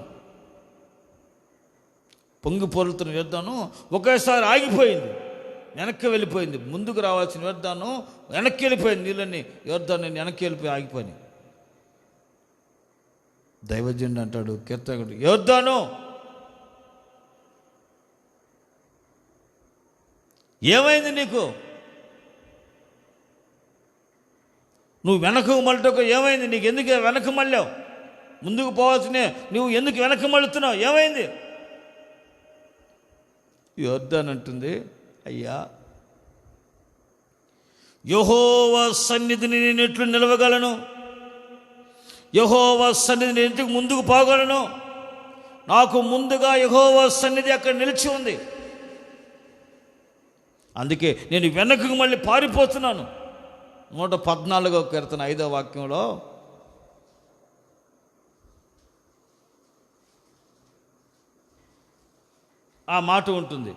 పొంగి పొర్లుతున్న యోర్దాను ఒకేసారి ఆగిపోయింది, వెనక్కి వెళ్ళిపోయింది. ముందుకు రావాల్సిన యోర్దాను వెనక్కి వెళ్ళిపోయింది. నీళ్ళని యోర్దాను వెనక్కి వెళ్ళిపోయి ఆగిపోయినాయి. దైవజనుడు అంటాడు, కీర్తకుడు, యోర్దాను ఏమైంది నీకు? నువ్వు వెనక్కు మళ్ళటకు ఏమైంది నీకు? ఎందుకు వెనక్కి మళ్ళావు? ముందుకు పోవాల్సిన నువ్వు ఎందుకు వెనక్కి మళ్ళుతున్నావు? ఏమైంది? యోర్దాను అంటుంది, అయ్యా, యెహోవా సన్నిధిని నేను ఎట్లు నిలవగలను? యెహోవా సన్నిధిని ఎందుకు ముందుకు పోగలను? నాకు ముందుగా యెహోవా సన్నిధి అక్కడ నిలిచి ఉంది. అందుకే నేను వెనక్కి మళ్ళీ పారిపోతున్నాను. 114వ కీర్తన 5వ వాక్యంలో ఆ మాట ఉంటుంది.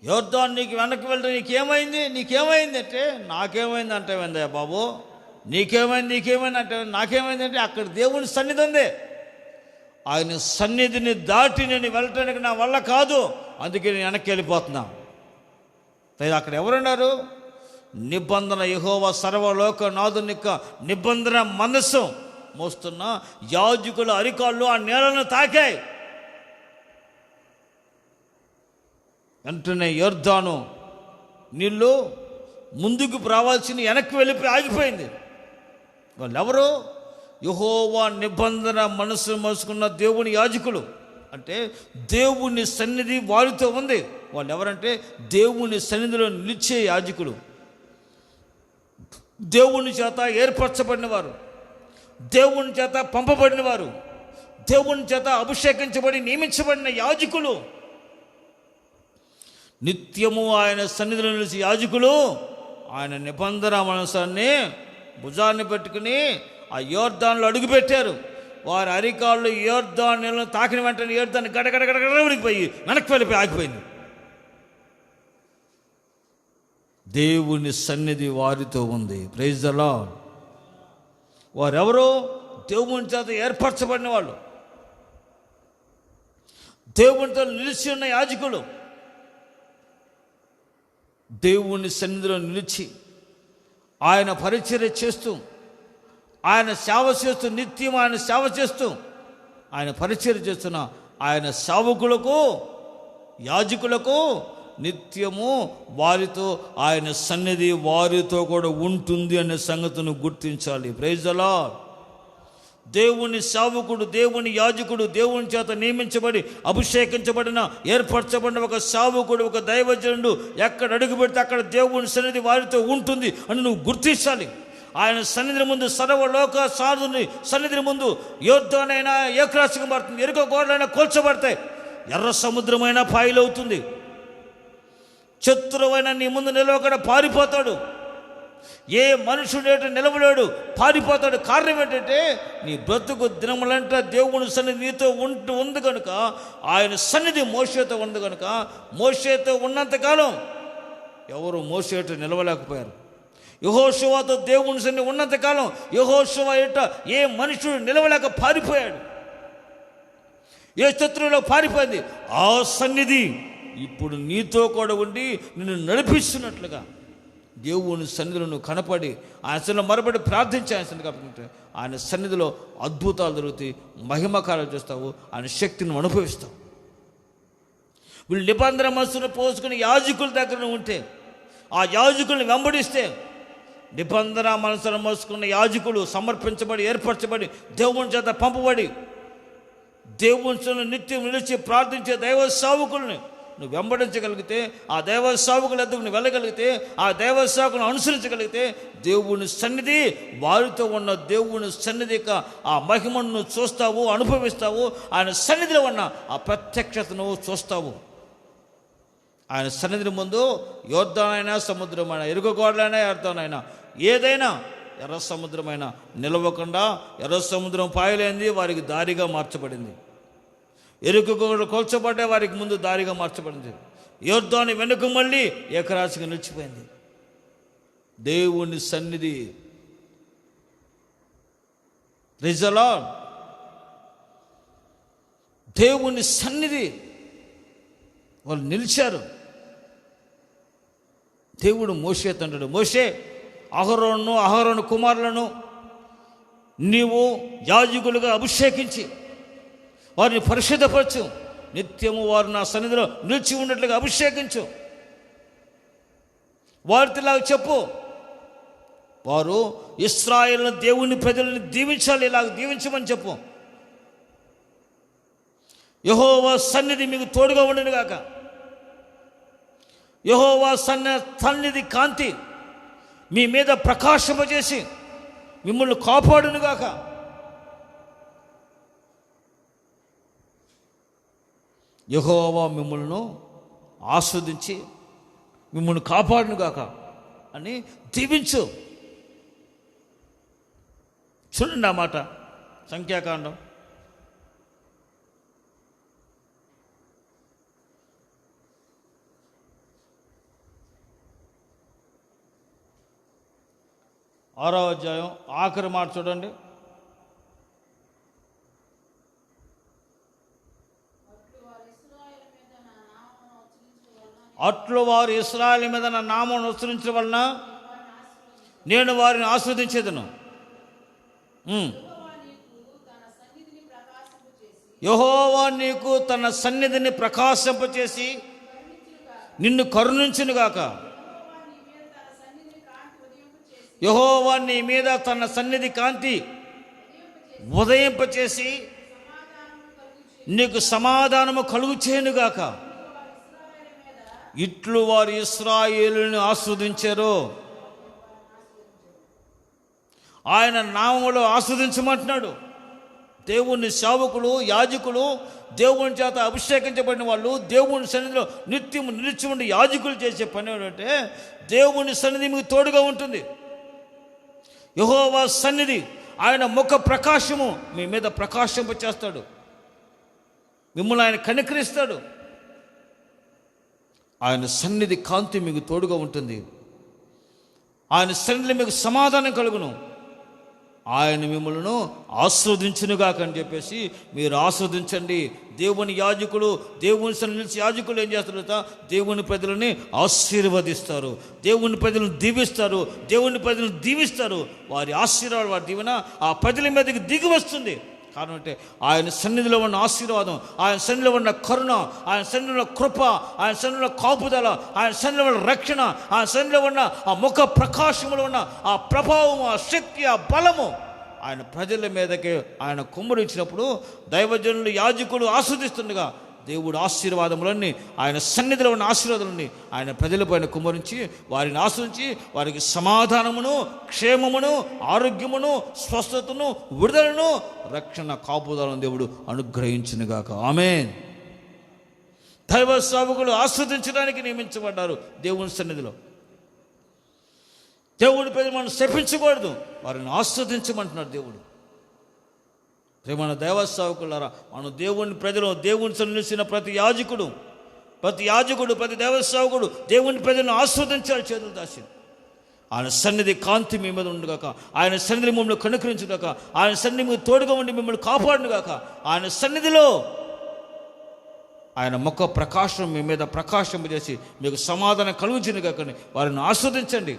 యోర్దాను నీకు వెనక్కి వెళ్ళడం నీకేమైంది అంటే, నాకేమైంది అంటే బాబు, నీకేమైంది అంటే నాకేమైంది అంటే, అక్కడ దేవుని సన్నిధి ఉంది. ఆయన సన్నిధిని దాటి నేను వెళ్ళటానికి నా వల్ల కాదు, అందుకే నేను వెనక్కి వెళ్ళిపోతున్నా. అక్కడ ఎవరున్నారు? నిబంధన, యెహోవా సర్వలోక నాథుని యొక్క నిబంధన మనస్సు మోస్తున్న యాజకుల అరికాళ్ళు ఆ నేలను తాకాయి. వెంటనే యోర్దాను నీళ్ళు ముందుకు రావాల్సిన వెనక్కి వెళ్ళిపోయి ఆగిపోయింది. వాళ్ళెవరు? యెహోవా నిబంధన మనసు మోసుకున్న దేవుని యాజకులు. అంటే దేవుని సన్నిధి వారితో ఉంది. వాళ్ళు ఎవరంటే దేవుని సన్నిధిలో నిలిచే యాజకులు, దేవుని చేత ఏర్పరచబడిన వారు, దేవుని చేత పంపబడిన వారు, దేవుని చేత అభిషేకించబడి నియమించబడిన యాజకులు, నిత్యము ఆయన సన్నిధిలో నిలిచి యాజకులు ఆయన నిబంధన మనసాన్ని భుజాన్ని పెట్టుకుని ఆ యోర్దాన్లో అడుగుపెట్టారు. వారి అరికాళ్ళు యోర్దాన్ నీళ్ళను తాకిన వెంటనే యోర్దాన్ని గడగడగడ ఉడికిపోయి వెనక్కి వెళ్ళిపోయి ఆగిపోయింది. దేవుని సన్నిధి వారితో ఉంది. Praise the Lord. వారెవరో దేవుని చేత ఏర్పరచబడిన వాళ్ళు, దేవునితో నిలిచి ఉన్న యాజకులు. దేవుని సన్నిధిలో నిలిచి ఆయన పరిచర్య చేస్తూ, ఆయన సేవ చేస్తూ, నిత్యం ఆయన సేవ చేస్తూ, ఆయన పరిచర్య చేస్తున్న ఆయన సేవకులకు, యాజకులకు నిత్యము వారితో ఆయన సన్నిధి వారితో కూడా ఉంటుంది అనే సంగతిని గుర్తించాలి. Praise the Lord. దేవుని సేవకుడు, దేవుని యాజకుడు, దేవుని చేత నియమించబడి అభిషేకించబడిన ఏర్పరచబడిన ఒక సేవకుడు, ఒక దైవజనుడు ఎక్కడ అడుగు పెడితే అక్కడ దేవుని సన్నిధి వారితో ఉంటుంది అని నువ్వు గుర్తించాలి. ఆయన సన్నిధి ముందు సర్వలోక సాధుని సన్నిధి ముందు యోర్దానైనా ఏకరాశిగా మారుతుంది, ఎరుక గోడలైనా కూల్చబడతాయి, ఎర్ర సముద్రమైనా పాయలవుతుంది. శత్రువైనా నీ ముందు నిలవకుండా పారిపోతాడు. ఏ మనుషుడు నిలవలేడు, పారిపోతాడు. కారణం ఏంటంటే నీ బ్రతుకు దినములంట దేవుని సన్నిధి నీతో ఉంది కనుక, ఆయన సన్నిధి మోషేతో ఉంది కనుక, మోషేతో ఉన్నంతకాలం ఎవరు మోషేతో నిలవలేకపోయారు. యెహోషువతో దేవుని సన్నిధి ఉన్నంతకాలం యెహోషువ ఎట్ట ఏ మనుషుడు నిలవలేక పారిపోయాడు, ఏ శత్రువులో పారిపోయింది. ఆ సన్నిధి ఇప్పుడు నీతో కూడా ఉండి నిన్ను నడిపిస్తున్నట్లుగా దేవుని సన్నిధిలో నువ్వు కనపడి ఆయన సన్నిధిలో మరబడి ప్రార్థించి ఆయన సన్నిధి కాబట్టి ఆయన సన్నిధిలో అద్భుతాలు జరుగుతాయి, మహిమకారాలు చేస్తావు, ఆయన శక్తిని అనుభవిస్తావు. వీళ్ళు నిబంధన మనసును పోసుకుని యాజకుల దగ్గర ఉంటే, ఆ యాజకుల్ని వెంబడిస్తే, నిబంధన మనసును మోసుకున్న యాజకులు సమర్పించబడి ఏర్పరచబడి దేవుని చేత పంపబడి దేవుని నిత్యం నిలిచి ప్రార్థించే దైవ సేవకుల్ని నువ్వు వెంబడించగలిగితే, ఆ దైవ సేవకుల ఎదుగు నువ్వు వెళ్ళగలిగితే, ఆ దైవ సేవకులను అనుసరించగలిగితే, దేవుని సన్నిధి వారితో ఉన్న దేవుని సన్నిధి యొక్క ఆ మహిమను నువ్వు చూస్తావు, అనుభవిస్తావు. ఆయన సన్నిధిలో ఉన్న ఆ ప్రత్యక్షతను చూస్తావు. ఆయన సన్నిధి ముందు యోర్దానైనా సముద్రమైనా, ఎరుక గోడలైనా యోర్దానైనా, ఏదైనా ఎర్ర సముద్రమైనా నిలవకుండా ఎర్ర సముద్రం పాయలేంది వారికి దారిగా మార్చబడింది. ఎరుక గోడలు కొల్చబడ్డే వారికి ముందు దారిగా మార్చబడింది. యోర్దాను వెనుక మళ్ళీ ఏకరాశిగా నిలిచిపోయింది. దేవుని సన్నిధి. Praise the Lord. దేవుని సన్నిధి వాళ్ళు నిలిచారు. దేవుడు మోషేతో అంటాడు, మోషే అహరోను కుమారులను నీవు యాజకులుగా అభిషేకించి వారిని పరిశుద్ధపరచు, నిత్యము వారు నా సన్నిధిలో నిలిచి ఉన్నట్లుగా అభిషేకించు. వారిలాగా చెప్పు, వారు ఇశ్రాయేలు దేవుని ప్రజలను దీవించాలి, ఇలాగ దీవించమని చెప్పు. యెహోవా సన్నిధి మీకు తోడుగా ఉండును గాక. యెహోవా సన్నిధి కాంతి మీ మీద ప్రకాశింపజేసి మిమ్మల్ని కాపాడును గాక. యెహోవా మిమ్మల్ని ఆస్వాదించి మిమ్మల్ని కాపాడును గాక అని దీవించు. చూడండి ఆ మాట, సంఖ్యాకాండం 6వ అధ్యాయం ఆఖరి మాట చూడండి. అట్లు వారు ఇశ్రాయేలు మీద నా నామం ఉచ్చరించడం వలన నేను వారిని ఆస్వాదించేదను. యెహోవా నీకు తన సన్నిధిని ప్రకాశింపచేసి నిన్ను కరుణించునుగాక. యెహోవా నీ మీద తన సన్నిధి కాంతి ఉదయింపచేసి నీకు సమాధానము కలుగు చేయనుగాక. ఇట్లు వారు ఇశ్రాయేలుని ఆస్వాదించారు. ఆయన నామములో ఆస్వాదించమంటున్నాడు. దేవుని సేవకులు, యాజకులు, దేవుని చేత అభిషేకించబడిన వాళ్ళు, దేవుని సన్నిధిలో నిత్యం నిలిచి ఉండి యాజకులు చేసే పని ఏంటంటే, దేవుని సన్నిధి మీకు తోడుగా ఉంటుంది. యెహోవా సన్నిధి, ఆయన ముఖ ప్రకాశము మీ మీద ప్రకాశింప చేస్తాడు. మిమ్మల్ని ఆయన కనికరిస్తాడు. ఆయన సన్నిధి కాంతి మీకు తోడుగా ఉంటుంది. ఆయన సన్నిధిలో మీకు సమాధానం కలుగును. ఆయన మిమ్మల్ని ఆస్వాదించునుగాక అని చెప్పేసి మీరు ఆస్వాదించండి. దేవుని యాజకులు, దేవుని సన్నిధిలో నిలిచి యాజకులు ఏం చేస్తారు? దేవుని ప్రజలని ఆశీర్వదిస్తారు, దేవుని ప్రజలను దీవిస్తారు, దేవుని ప్రజలను దీవిస్తారు. వారి ఆశీర్వాదం, వారి దీవెన ఆ ప్రజల మీదకి దిగి వస్తుంది. కారణం అంటే ఆయన సన్నిధిలో ఉన్న ఆశీర్వాదం, ఆయన సన్నిధిలో ఉన్న కరుణ, ఆయన సన్నిధిలో కృప, ఆయన సన్నిధిలో కాపుదల, ఆయన సన్నిధిలో ఉన్న రక్షణ, ఆయన సన్నిధిలో ఉన్న ఆ ముఖ ప్రకాశములో ఉన్న ఆ ప్రభావము, ఆ శక్తి, ఆ బలము ఆయన ప్రజల మీదకి ఆయన కుమ్మరించినప్పుడు దైవజనులు, యాజకులు ఆస్వాదిస్తుండగా దేవుడు ఆశీర్వాదములన్నీ, ఆయన సన్నిధిలో ఉన్న ఆశీర్వాదాలన్నీ ఆయన ప్రజలపైన కుమ్మరించి వారిని ఆశ్రయించి వారికి సమాధానమును, క్షేమమును, ఆరోగ్యమును, స్వస్థతను, విడుదలను, రక్షణ, కాపుదలను దేవుడు అనుగ్రహించునుగాక. ఆమేన్. దైవ సేవకులు ఆస్వాదించడానికి నియమించబడ్డారు దేవుని సన్నిధిలో. దేవుడి ప్రజలు మనం శపించకూడదు, వారిని ఆస్వాదించమంటున్నాడు దేవుడు. ప్రేమ దైవ సేవకులారా, మనం దేవుని ప్రజలు, దేవుని నిలిచిన ప్రతి యాజకుడు, ప్రతి దైవ సేవకుడు దేవుని ప్రజలను ఆస్వాదించాలి. చేతులు దాచి ఆయన సన్నిధి కాంతి మీ మీద ఉండుగాక, ఆయన సన్నిధి మిమ్మల్ని కనుకరించుగాక, ఆయన సన్నిధి మీకు తోడుగా ఉండి మిమ్మల్ని కాపాడుగాక, ఆయన సన్నిధిలో ఆయన ముఖ ప్రకాశం మీ మీద ప్రకాశింపజేసి మీకు సమాధానం కలుగుచునుగాక. వారిని ఆస్వాదించండి.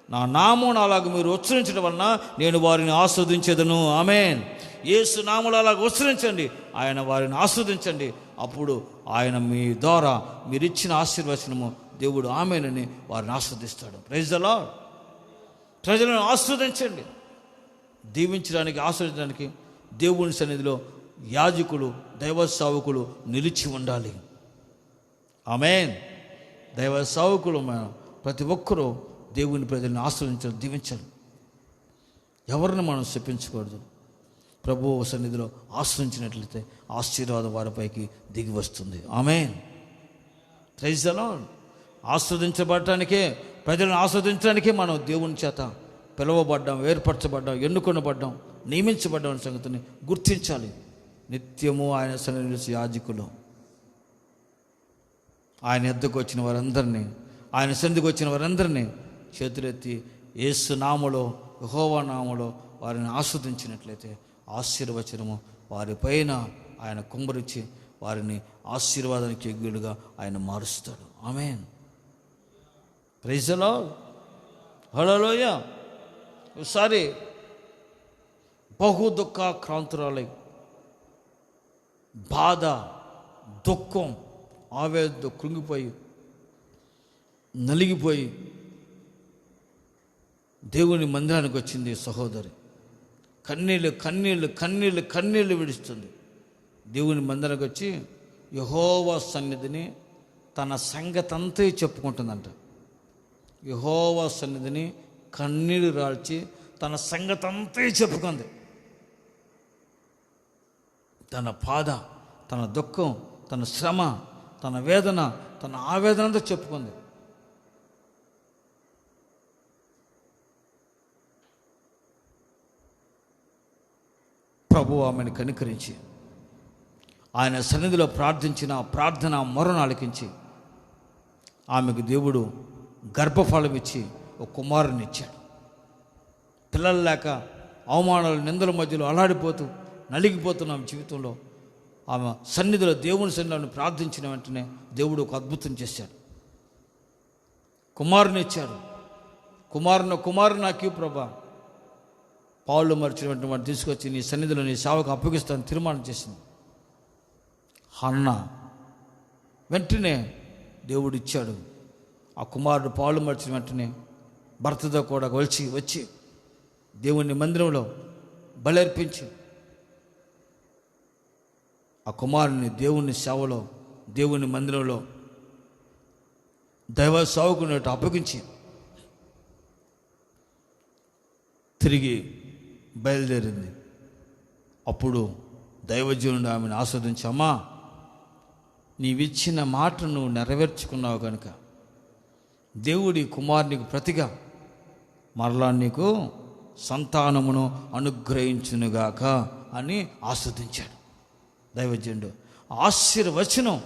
నా నామం అలాగ మీరు ఉచ్చరించడం వలన నేను వారిని ఆస్వాదించేదను. ఆమేన్. యేసు నామములో అలాగ ఉచ్చరించండి, ఆయన వారిని ఆస్వాదించండి. అప్పుడు ఆయన మీ ద్వారా మీరు ఇచ్చిన ఆశీర్వచనము దేవుడు ఆమేనని వారిని ఆస్వాదిస్తాడు. Praise the lord. ప్రజలను ఆస్వాదించండి. దీవించడానికి, ఆస్వాదించడానికి దేవుని సన్నిధిలో యాజకులు, దైవ సేవకులు నిలిచి ఉండాలి. ఆమేన్. దైవ సేవకులు ప్రతి ఒక్కరూ దేవుని ప్రజలను ఆశ్రయించాలి, దీవించాలి. ఎవరిని మనం శపించకూడదు. ప్రభువు సన్నిధిలో ఆశ్రయించినట్లయితే ఆశీర్వాదం వారిపైకి దిగి వస్తుంది. ఆమేన్. Praise the Lord. ఆస్వాదించబడటానికే, ప్రజలను ఆస్వాదించడానికే మనం దేవుని చేత పిలువబడ్డాం, ఏర్పరచబడ్డాం, ఎన్నుకొనబడ్డాం, నియమించబడ్డాం అనే సంగతిని గుర్తించాలి. నిత్యము ఆయన సన్నిధిలో యాజకులు ఆయన ఎద్దకు వచ్చిన వారందరినీ, ఆయన సన్నిధికి వచ్చిన వారందరినీ చేతులెత్తి యేసు నామములో, యెహోవా నామములో వారిని ఆస్వాదించినట్లయితే ఆశీర్వచనము వారిపైన ఆయన కుమ్మరించి వారిని ఆశీర్వాదానికి యోగ్యులుగా ఆయన మారుస్తాడు. ఆమేన్. Praise the Lord. హల్లెలూయా. ఒకసారి బహు దుఃఖాక్రాంతురాలై, బాధ, దుఃఖం, ఆవేదనతో కృంగిపోయి, నలిగిపోయి దేవుని మందిరానికి వచ్చింది సహోదరి. కన్నీళ్ళు విడుస్తుంది. దేవుని మందిరానికి వచ్చి యెహోవా సన్నిధిని తన సంగతి అంతా చెప్పుకుంటుందంట. యెహోవా సన్నిధిని కన్నీళ్ళు రాల్చి తన సంగతి అంతా చెప్పుకుంది. తన బాధ, తన దుఃఖం, తన శ్రమ, తన వేదన, తన ఆవేదన అంతా చెప్పుకుంది. ప్రభువు ఆమెను కనికరించి ఆయన సన్నిధిలో ప్రార్థించిన ప్రార్థన మొరను ఆలకించి ఆమెకు దేవుడు గర్భఫలం ఇచ్చి ఒక కుమారుని ఇచ్చాడు. పిల్లలు లేక అవమానాలు, నిందల మధ్యలో అల్లాడిపోతూ నలిగిపోతున్న జీవితంలో ఆమె సన్నిధిలో, దేవుని సన్నిధిలో ప్రార్థించిన వెంటనే దేవుడు ఒక అద్భుతం చేశాడు. కుమారుని ఇచ్చాడు. కుమారు నాకు ప్రభా, పావులు మరిచినటువంటి వాడిని తీసుకొచ్చి నీ సన్నిధిలో నీ సేవకు అప్పగిస్తాను తీర్మానం చేసింది హన్న. వెంటనే దేవుడు ఇచ్చాడు. ఆ కుమారుడు పావులు మరిచిన వెంటనే భర్తతో కూడా వచ్చి దేవుని మందిరంలో బలర్పించి ఆ కుమారుని దేవుని సేవలో, దేవుని మందిరంలో దైవ సేవకుని అప్పగించి తిరిగి బయలుదేరింది. అప్పుడు దైవజనుడు ఆమెను ఆస్వాదించి, అమ్మా, నీవిచ్చిన మాటను నువ్వు నెరవేర్చుకున్నావు కనుక దేవుడి కుమారునికి ప్రతిగా మరలా నీకు సంతానమును అనుగ్రహించునుగాక అని ఆస్వాదించాడు దైవజనుడు. ఆశీర్వచనం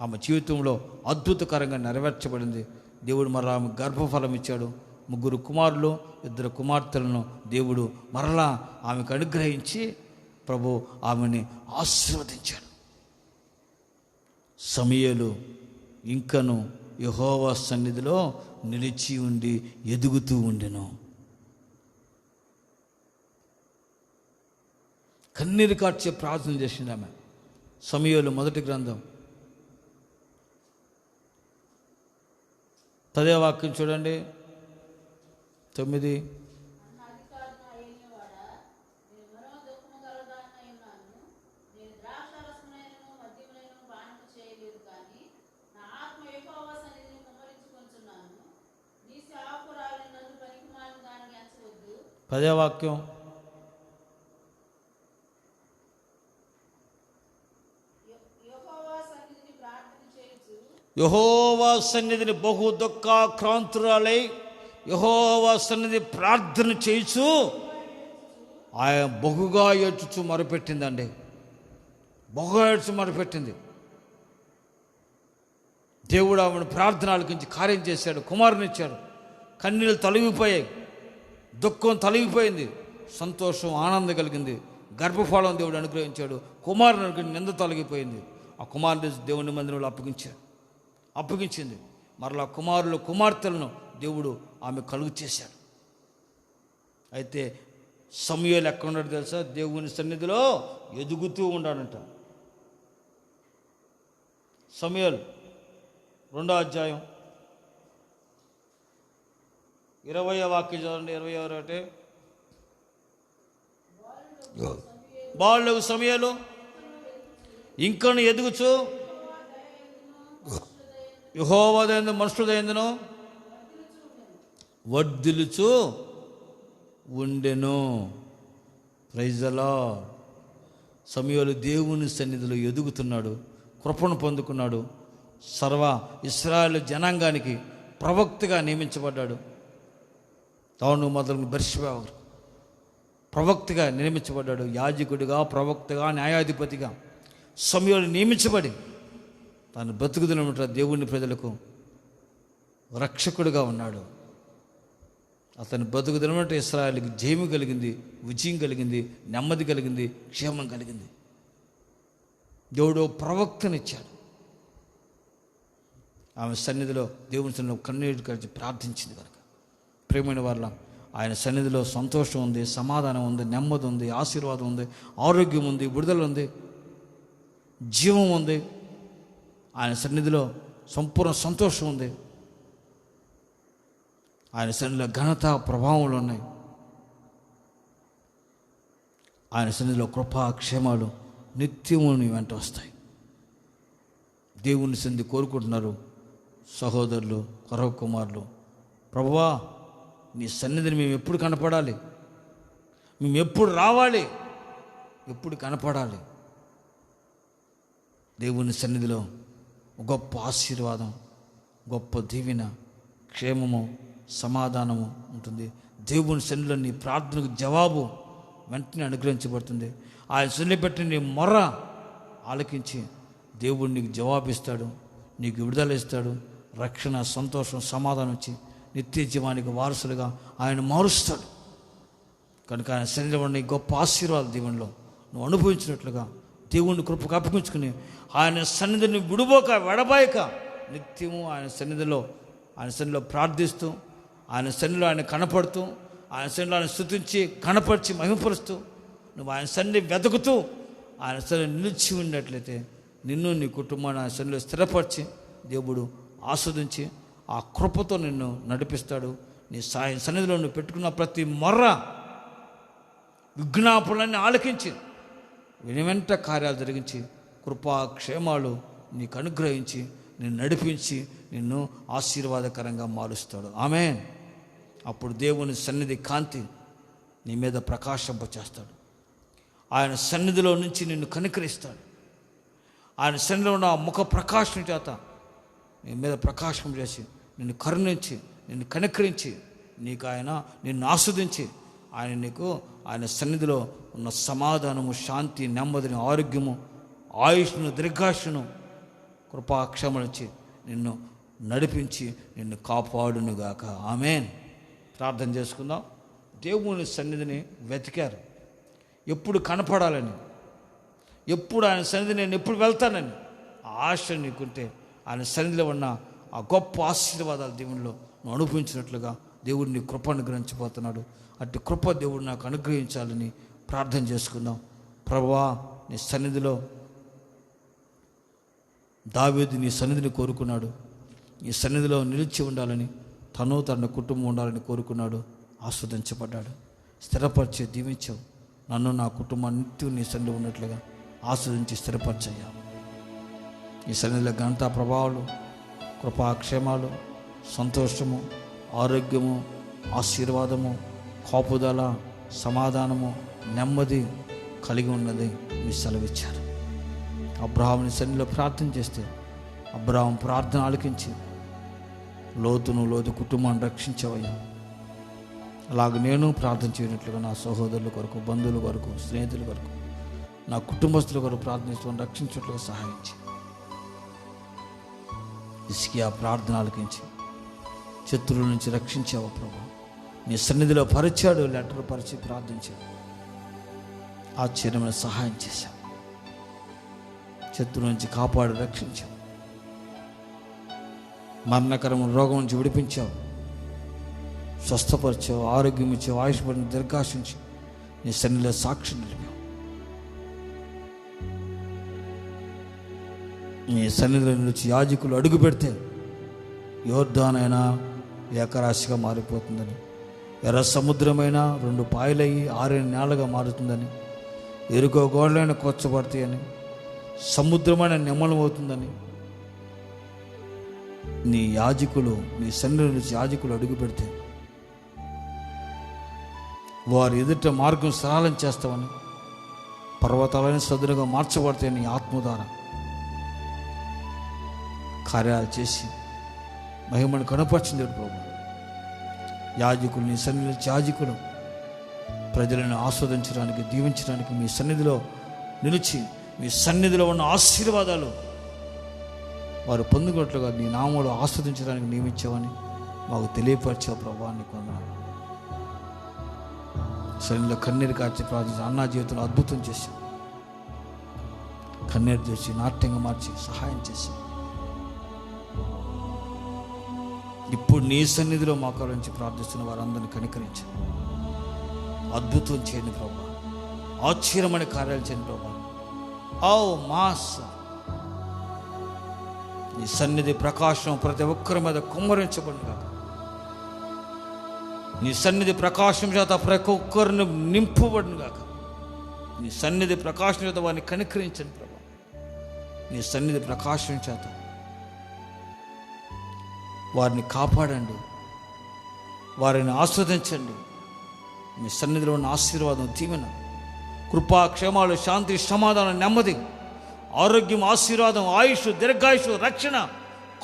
ఆమె జీవితంలో అద్భుతకరంగా నెరవేర్చబడింది. దేవుడు మరలా ఆమె గర్భఫలం ఇచ్చాడు. 3 కుమారులు 2 కుమార్తెలను దేవుడు మరలా ఆమెకు అనుగ్రహించి ప్రభు ఆమెని ఆశీర్వదించాడు. సమూయేలు ఇంకను యెహోవా సన్నిధిలో నిలిచి ఉండి ఎదుగుతూ ఉండెను. కన్నీరు కార్చే ప్రార్థన చేసింది ఆమె. సమూయేలు మొదటి గ్రంథం 10వ వాక్యం చూడండి, 9. పదవ వాక్యం, యెహోవా సన్నిధిని బహు దుఃఖాక్రాంతురాలై యెహోవా సన్నిధి ప్రార్థన చేయుచు ఆయన బహుగా ఏడ్చుచు మొరపెట్టిందండి. బహుగా ఏడ్చు మొరపెట్టింది. దేవుడు ఆమెను ప్రార్థన ఆలకించి కార్యం చేశాడు. కుమారునిచ్చాడు. కన్నీళ్ళు తొలగిపోయాయి. దుఃఖం తొలగిపోయింది. సంతోషం, ఆనందం కలిగింది. గర్భఫలం దేవుడు అనుగ్రహించాడు. కుమారునికి నింద తొలగిపోయింది. ఆ కుమారుని దేవుని మందిరంలో అప్పగించింది. మరలా కుమారులు కుమార్తెలను దేవుడు ఆమె కలుగు చేశాడు. అయితే సమూయేలు ఎక్కడ ఉన్నాడు తెలుసా? దేవుని సన్నిధిలో ఎదుగుతూ ఉన్నాడంట. సమూయేలు 2వ అధ్యాయం 20వ వాక్యం చదవండి. 21. బాలుడు సమూయేలు ఇంకను ఎదుగుచు యెహోవా యందు మనుషుల యందును వర్ధిల్లుచు ఉండెను. Praise the lord. సమూయేలు దేవుని సన్నిధిలో ఎదుగుతున్నాడు. కృపను పొందుకున్నాడు. సర్వ ఇశ్రాయేలు జనాంగానికి ప్రవక్తగా నియమించబడ్డాడు. తాను మొదలు బెర్షెబా ప్రవక్తగా నియమించబడ్డాడు. యాజకుడిగా, ప్రవక్తగా, న్యాయాధిపతిగా సమూయేలు నియమించబడి తాను బ్రతుకుతున్న దేవుని ప్రజలకు రక్షకుడిగా ఉన్నాడు. అతని బ్రతుకుతున్నమాట ఇశ్రాయేలుకి జయము కలిగింది, విజయం కలిగింది, నెమ్మది కలిగింది, క్షేమం కలిగింది. దేవుడు ప్రవక్తనిచ్చాడు. ఆమె సన్నిధిలో దేవుని సన్నిధిలో కన్నీరు కలిసి ప్రార్థించింది కనుక ప్రియమైన వాళ్ళ ఆయన సన్నిధిలో సంతోషం ఉంది, సమాధానం ఉంది, నెమ్మది ఉంది, ఆశీర్వాదం ఉంది, ఆరోగ్యం ఉంది, విడుదల ఉంది, జీవం ఉంది. ఆయన సన్నిధిలో సంపూర్ణ సంతోషం ఉంది. ఆయన సన్నిధిలో ఘనత, ప్రభావాలు ఉన్నాయి. ఆయన సన్నిధిలో కృపా, క్షేమాలు నిత్యము నీ వెంట వస్తాయి. దేవుని సన్నిధి కోరుకుంటున్నారు సహోదరులు, కరవ కుమారులు. ప్రభువా, నీ సన్నిధిని మేము ఎప్పుడు కనపడాలి, మేము ఎప్పుడు రావాలి, ఎప్పుడు కనపడాలి. దేవుని సన్నిధిలో గొప్ప ఆశీర్వాదం, గొప్ప దీవెన, క్షేమము, సమాధానము ఉంటుంది. దేవుని సన్నిధిలో నీ ప్రార్థనకు జవాబు వెంటనే అనుగ్రహించబడుతుంది. ఆయన సన్నిధి పెట్టి నీ మొర్ర ఆలకించి దేవుడు నీకు జవాబిస్తాడు, నీకు విడుదల ఇస్తాడు. రక్షణ, సంతోషం, సమాధానం ఇచ్చి నిత్య జీవానికి వారసులుగా ఆయన మారుస్తాడు. కనుక ఆయన సన్నిధిలో నీ గొప్ప ఆశీర్వాద దీవెనలో నువ్వు అనుభవించినట్లుగా దేవుణ్ణి కృపకు అప్పగించుకుని ఆయన సన్నిధిని విడుబోక వెడబాయక నిత్యము ఆయన సన్నిధిలో ప్రార్థిస్తూ, ఆయన సన్నిధిలో ఆయన కనపడుతూ, ఆయన సన్నిధిలో ఆయన స్తుతించి కనపరిచి మహిమపరుస్తూ నువ్వు ఆయన సన్నిధి వెతుకుతూ ఆయన సన్నిధి నిలిచి ఉన్నట్లయితే నిన్ను, నీ కుటుంబాన్ని ఆయన సన్నిధిలో స్థిరపరిచి దేవుడు ఆస్వాదించి ఆ కృపతో నిన్ను నడిపిస్తాడు. నీ సన్నిధిలో నువ్వు పెట్టుకున్న ప్రతి మొర్ర, విజ్ఞాపనలన్నీ ఆలకించి వెనువెంట కార్యాలు జరిగించి కృపా, క్షేమాలు నీకు అనుగ్రహించి నిన్ను నడిపించి నిన్ను ఆశీర్వాదకరంగా మారుస్తాడు. ఆమేన్. అప్పుడు దేవుని సన్నిధి కాంతి నీ మీద ప్రకాశింపచేస్తాడు. ఆయన సన్నిధిలో నుంచి నిన్ను కనికరిస్తాడు. ఆయన సన్నిధిలో ఉన్న ముఖ ప్రకాశం చేత నీ మీద ప్రకాశం చేసి నిన్ను కరుణించి నిన్ను కనికరించి నీకు ఆయన నిన్ను ఆస్వాదించి ఆయన నీకు ఆయన సన్నిధిలో ఉన్న సమాధానము, శాంతి, నెమ్మదిని, ఆరోగ్యము, ఆయుష్ను, దీర్ఘాయుష్ను, కృపాక్షమనిచ్చి నిన్ను నడిపించి నిన్ను కాపాడునుగాక. ఆమేన్. ప్రార్థన చేసుకుందాం. దేవుని సన్నిధిని వెతికారు, ఎప్పుడు కనపడాలని, ఎప్పుడు ఆయన సన్నిధి నేను ఎప్పుడు వెళ్తానని ఆశ నీకుంటే ఆయన సన్నిధిలో ఉన్న ఆ గొప్ప ఆశీర్వాదాలు దేవునిలో నువ్వు అనుభవించినట్లుగా దేవుడు నీ కృప అనుగ్రహించబోతున్నాడు. అట్టి కృప దేవుడు నాకు అనుగ్రహించాలని ప్రార్థన చేసుకుందాం. ప్రభువా, నీ సన్నిధిలో దావీదు నీ సన్నిధిని కోరుకున్నాడు. నీ సన్నిధిలో నిలిచి ఉండాలని, తన కుటుంబం ఉండాలని కోరుకున్నాడు. ఆస్వాదించబడ్డాడు, స్థిరపరిచి దీవించావు. నన్ను, నా కుటుంబాన్ని నిత్యం నీ సన్నిధిలో ఉన్నట్లుగా ఆస్వాదించి స్థిరపరిచయ్యా. ఈ సన్నిధిలో ఘనత, ప్రభావాలు, కృపాక్షేమాలు, సంతోషము, ఆరోగ్యము, ఆశీర్వాదము, కాపుదల, సమాధానము, నెమ్మది కలిగి ఉన్నది మీ సెలవిచ్చారు. అబ్రహాముని సన్నిధిలో ప్రార్థన చేస్తే అబ్రహాం ప్రార్థన ఆలకించి లోతు కుటుంబాన్ని రక్షించవయ్యా. అలాగే నేను ప్రార్థన చేయనట్లుగా నా సహోదరుల కొరకు, బంధువుల కొరకు, స్నేహితుల కొరకు, నా కుటుంబస్తుల కొరకు ప్రార్థించుకొని రక్షించినట్లుగా సహాయించి హిజ్కియా ప్రార్థన ఆలకించి శత్రువుల నుంచి రక్షించావు ప్రభు. నీ సన్నిధిలో పరిచాడు, లెటర్ పరిచి ప్రార్థించాడు, ఆశ్చర్యమైన సహాయం చేశావు. శత్రువు నుంచి కాపాడి రక్షించావు. మరణకరమైన రోగం నుంచి విడిపించావు, స్వస్థపరిచావు, ఆరోగ్యం ఇచ్చావు, ఆయుష్పడిని దీర్ఘాశించి నీ సన్నిధిలో సాక్షి నిలిపావు. నీ సన్నిధిలో నిలిచి యాజకులు అడుగు పెడితే యోర్దానైనా ఏకరాశిగా మారిపోతుందని, ఎర్ర సముద్రమైనా 2 పాయలయ్యి 6 నేలగా మారుతుందని, ఎరుకో గోడలైన కొచ్చబడతాయని, సముద్రమైన నిమ్మలమవుతుందని, నీ యాజకులు నీ సన్నిధిలో నుంచి యాజకులు అడుగు పెడితే వారి ఎదుట మార్గం సరళం చేస్తామని, పర్వతాలని సదునుగా మార్చబడతాయని ఆత్మ ద్వారా కార్యాలు చేసి మహిమను కనపరిచింది ప్రభు. యాజకులు నీ సన్నిధిలో యాజకులు ప్రజలను ఆస్వాదించడానికి, దీవించడానికి మీ సన్నిధిలో నిలిచి మీ సన్నిధిలో ఉన్న ఆశీర్వాదాలు వారు పొందుకున్నట్లుగా నీ నామములో ఆస్వాదించడానికి నియమించావని మాకు తెలియపరిచావు ప్రభు. నీకు వందనాలు. సన్నిధిలో కన్నీరు కార్చి ప్రార్థించి అన్నా జీవితంలో అద్భుతం చేశావు. కన్నీరు చేసి నాట్యంగా మార్చి సహాయం చేశావు. ఇప్పుడు నీ సన్నిధిలో మోకాళ్ళ నుంచి ప్రార్థిస్తున్న వారందరినీ కనికరించు, అద్భుతం చేయండి ప్రభా, ఆశ్చర్యమైన కార్యాలు చేయండి ప్రభా. నీ సన్నిధి ప్రకాశం ప్రతి ఒక్కరి మీద కుమ్మరించబడిన కాక, నీ సన్నిధి ప్రకాశం చేత ప్రతి ఒక్కరిని నింపబడిన కాక, నీ సన్నిధి ప్రకాశం చేత వారిని కనికరించండి ప్రభా. నీ సన్నిధి ప్రకాశం చేత వారిని కాపాడండి, వారిని ఆస్వాదించండి. మీ సన్నిధిలో ఉన్న ఆశీర్వాదం, దీవెన, కృపా, క్షేమాలు, శాంతి, సమాధానం, నెమ్మది, ఆరోగ్యం, ఆశీర్వాదం, ఆయుష్, దీర్ఘాయుష్, రక్షణ,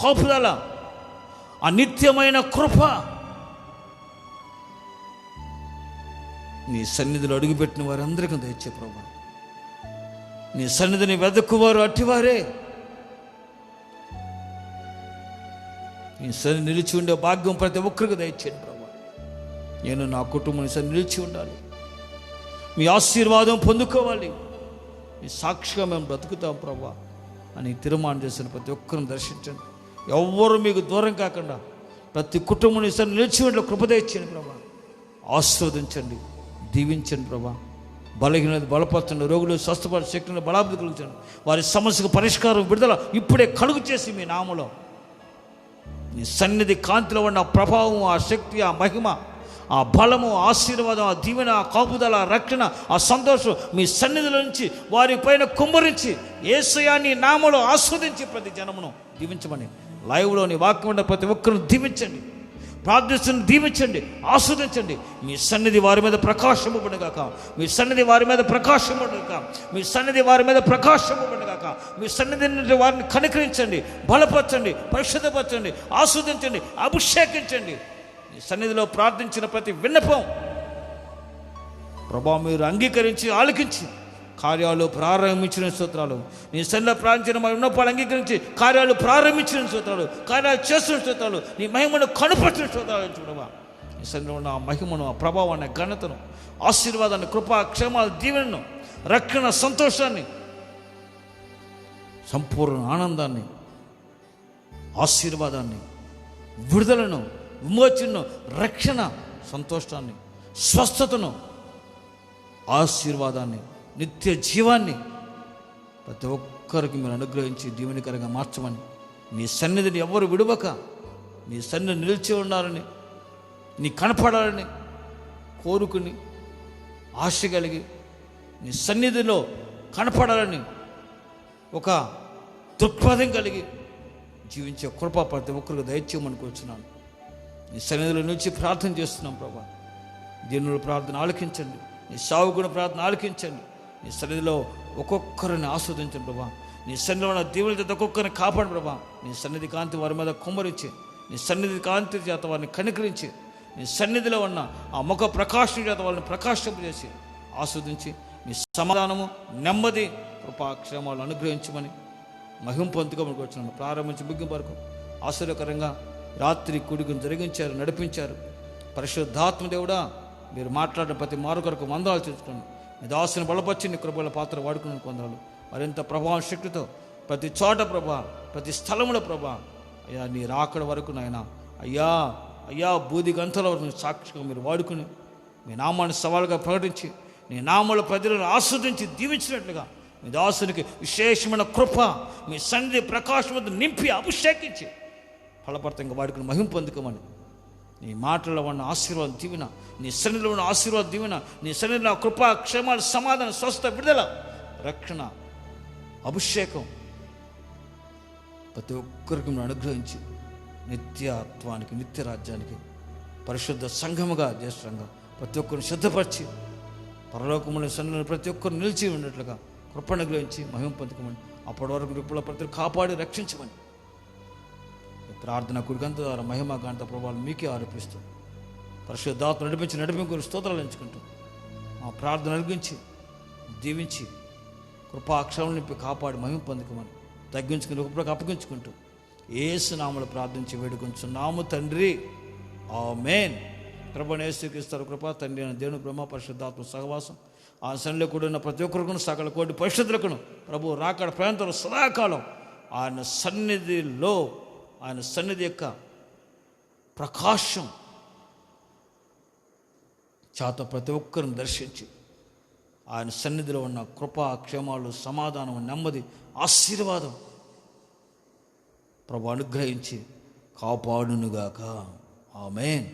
కాపుదల, ఆ నిత్యమైన కృప నీ సన్నిధిలో అడుగుపెట్టిన వారందరికీ దయచే ప్రభు. నీ సన్నిధిని వెదక్కువారు అట్టివారే. నీ సన్నిధి నిలిచి ఉండే భాగ్యం ప్రతి ఒక్కరికి దయచేయండి ప్రభు. నేను, నా కుటుంబం నీ సన్నిధి నిలిచి ఉండాలి, మీ ఆశీర్వాదం పొందుకోవాలి, మీ సాక్షిగా మేము బ్రతుకుతాం ప్రభా అని తీర్మానం చేసిన ప్రతి ఒక్కరిని దర్శించండి. ఎవ్వరూ మీకు దూరం కాకుండా ప్రతి కుటుంబం నీ సన్నిధి నిలిచి ఉండే కృప దయచేయండి ప్రభా. ఆస్వాదించండి, దీవించండి ప్రభా. బలహీనత బలపరచండి, రోగులు స్వస్థపడి శక్తిని బలాభివృద్ధి కలిగించండి. వారి సమస్యకు పరిష్కారం, విడుదల ఇప్పుడే కలుగు చేసి మీ నామములో నీ సన్నిధి కాంతిలో ఉన్న ప్రభావం, ఆ శక్తి, ఆ మహిమ, ఆ బలము, ఆశీర్వాదం, ఆ దీవెన, ఆ కాపుదల, ఆ రక్షణ, ఆ సంతోషం మీ సన్నిధిలో నుంచి వారి పైన కుమ్మరించి యేసయ్య నీ నామములో ఆస్వాదించి ప్రతి జనమును దీవించమని లైవ్లోని వాక్యం ఉన్న ప్రతి ఒక్కరిని దీవించండి. ప్రార్థిస్తున్న దీవించండి, ఆస్వాదించండి. మీ సన్నిధి వారి మీద ప్రకాశముపడుగాక, మీ సన్నిధి వారి మీద ప్రకాశముపడుగాక, మీ సన్నిధి వారి మీద ప్రకాశముపడుగాక. మీ సన్నిధి నుండి వారిని కనికరించండి, బలపరచండి, పరిశుద్ధపరచండి, ఆస్వాదించండి, అభిషేకించండి. మీ సన్నిధిలో ప్రార్థించిన ప్రతి విన్నపం ప్రభా మీరు అంగీకరించి ఆలకించి కార్యాలు ప్రారంభించిన స్తోత్రాలు. నీ సన్నిధిలో ప్రార్థించిన మా విన్నపాలు అంగీకరించి కార్యాలు ప్రారంభించిన స్తోత్రాలు, కార్యాలు చేస్తున్న స్తోత్రాలు, నీ మహిమను కనుపరిచిన స్తోత్రాలు చూడవా. నీ సన్నిధిలో ఉన్న ఆ మహిమను, ఆ ప్రభావాన్ని, ఘనతను, ఆశీర్వాదాన్ని, కృపా క్షేమాలు, దీవెనను, రక్షణ, సంతోషాన్ని, సంపూర్ణ ఆనందాన్ని, ఆశీర్వాదాన్ని, విడుదలను, విమోచనను, రక్షణ, సంతోషాన్ని, స్వస్థతను, ఆశీర్వాదాన్ని, నిత్య జీవాన్ని ప్రతి ఒక్కరికి మీరు అనుగ్రహించి దీవెనకరంగా మార్చమని, నీ సన్నిధిని ఎవరు విడవక నీ సన్నిధి నిలిచి ఉండాలని, నీ కనపడాలని కోరుకుని ఆశ కలిగి నీ సన్నిధిలో కనపడాలని ఒక దృక్పథం కలిగి జీవించే కృప ప్రతి ఒక్కరికి దయచేయమని కూర్చున్నాను. నీ సన్నిధిలో నుంచి ప్రార్థన చేస్తున్నాం ప్రభా. దీనుల ప్రార్థన ఆలకించండి, నీ సావుకుని ప్రార్థన ఆలకించండి. నీ సన్నిధిలో ఒక్కొక్కరిని ఆస్వాదించండి ప్రభా. నీ సన్నిధిలో ఉన్న దేవుని చేత ఒక్కొక్కరిని కాపాడు ప్రభా. నీ సన్నిధి కాంతి వారి మీద కుమ్మరించి, నీ సన్నిధి కాంతి చేత వారిని కనికరించి, నీ సన్నిధిలో ఉన్న ఆ ముఖ ప్రకాశం చేత వారిని ప్రకాశింపజేసి ఆస్వాదించి నీ సమాధానము, నెమ్మది, కృపాక్షేమాలు అనుగ్రహించమని మహిమ పొందుకోమని వచ్చినాను. ప్రారంభించి ముగింపు వరకు ఆశ్చర్యకరంగా రాత్రి కూడికను జరిగించారు, నడిపించారు. పరిశుద్ధాత్మ దేవుడా మీరు మాట్లాడిన ప్రతి మారు కొరకు వందనాలు తెలుసుకోండి. మీ దాసుని బలపరిచి నీ కృపల పాత్ర వాడుకుని కొందరు మరింత ప్రభావం శక్తితో ప్రతి చోట ప్రభా, ప్రతి స్థలంలో ప్రభా, అయ్యా నీ రాకడ వరకు నాయన అయ్యా అయ్యా బూది గంటల వరకు సాక్షిగా మీరు వాడుకుని మీ నామాన్ని సవాలుగా ప్రకటించి నీ నామాల ప్రజలను ఆస్వాదించి దీవించినట్లుగా మీ దాసునికి విశేషమైన కృప మీ సన్నిధి ప్రకాశం నింపి అభిషేకించి ఫలపర్తంగా వాడుకుని మహిమ పొందుకోమని, నీ మాటల్లో ఉన్న ఆశీర్వాదం దీవెన, నీ సన్నిధిలో ఉన్న ఆశీర్వాదం దీవెన, నీ సన్నిధిలో కృపా క్షేమాలు, సమాధానం, స్వస్థ, విడుదల, రక్షణ, అభిషేకం ప్రతి ఒక్కరికి మీరు అనుగ్రహించి నిత్యత్వానికి, నిత్య రాజ్యానికి పరిశుద్ధ సంఘముగా దేశంగా ప్రతి ఒక్కరిని సిద్ధపరిచి పరలోకముల సన్నిధిలో ప్రతి ఒక్కరు నిలిచి ఉన్నట్లుగా కృప అనుగ్రహించి మహిమ పొందుకోమని, అప్పటి వరకు కృపల ప్రతి కాపాడి రక్షించమని ప్రార్థన కుడిగంత ద్వారా మహిమ గాంత ప్రభావాలు మీకే ఆరోపిస్తూ పరిశుద్ధాత్మ నడిపించి స్తోత్రాలు ఎంచుకుంటూ మా ప్రార్థన అలిగించి దీవించి కృపాక్షరం నింపి కాపాడి మహిమ పొందుకోమని తగ్గించుకుని ఒకప్పుడు అప్పగించుకుంటూ యేసు నామములో ప్రార్థించి వేడుకొంచున్నాము తండ్రి, ఆమేన్. ప్రభువైన యేసుక్రీస్తు కృప, తండ్రి అయిన దేవుని బ్రహ్మ పరిశుద్ధాత్మ సహవాసం ఆ సన్నిధిలో కూడా ఉన్న ప్రతి ఒక్కరికును సకల కోటి పరిశుద్ధులకును ప్రభు రాకడ ప్రాంతంలో సదాకాలం ఆయన సన్నిధిలో, ఆయన సన్నిధి యొక్క ప్రకాశం చేత ప్రతి ఒక్కరిని దర్శించి ఆయన సన్నిధిలో ఉన్న కృపా క్షేమాలు, సమాధానం, నెమ్మది, ఆశీర్వాదం ప్రభు అనుగ్రహించి కాపాడునుగాక. ఆమేన్.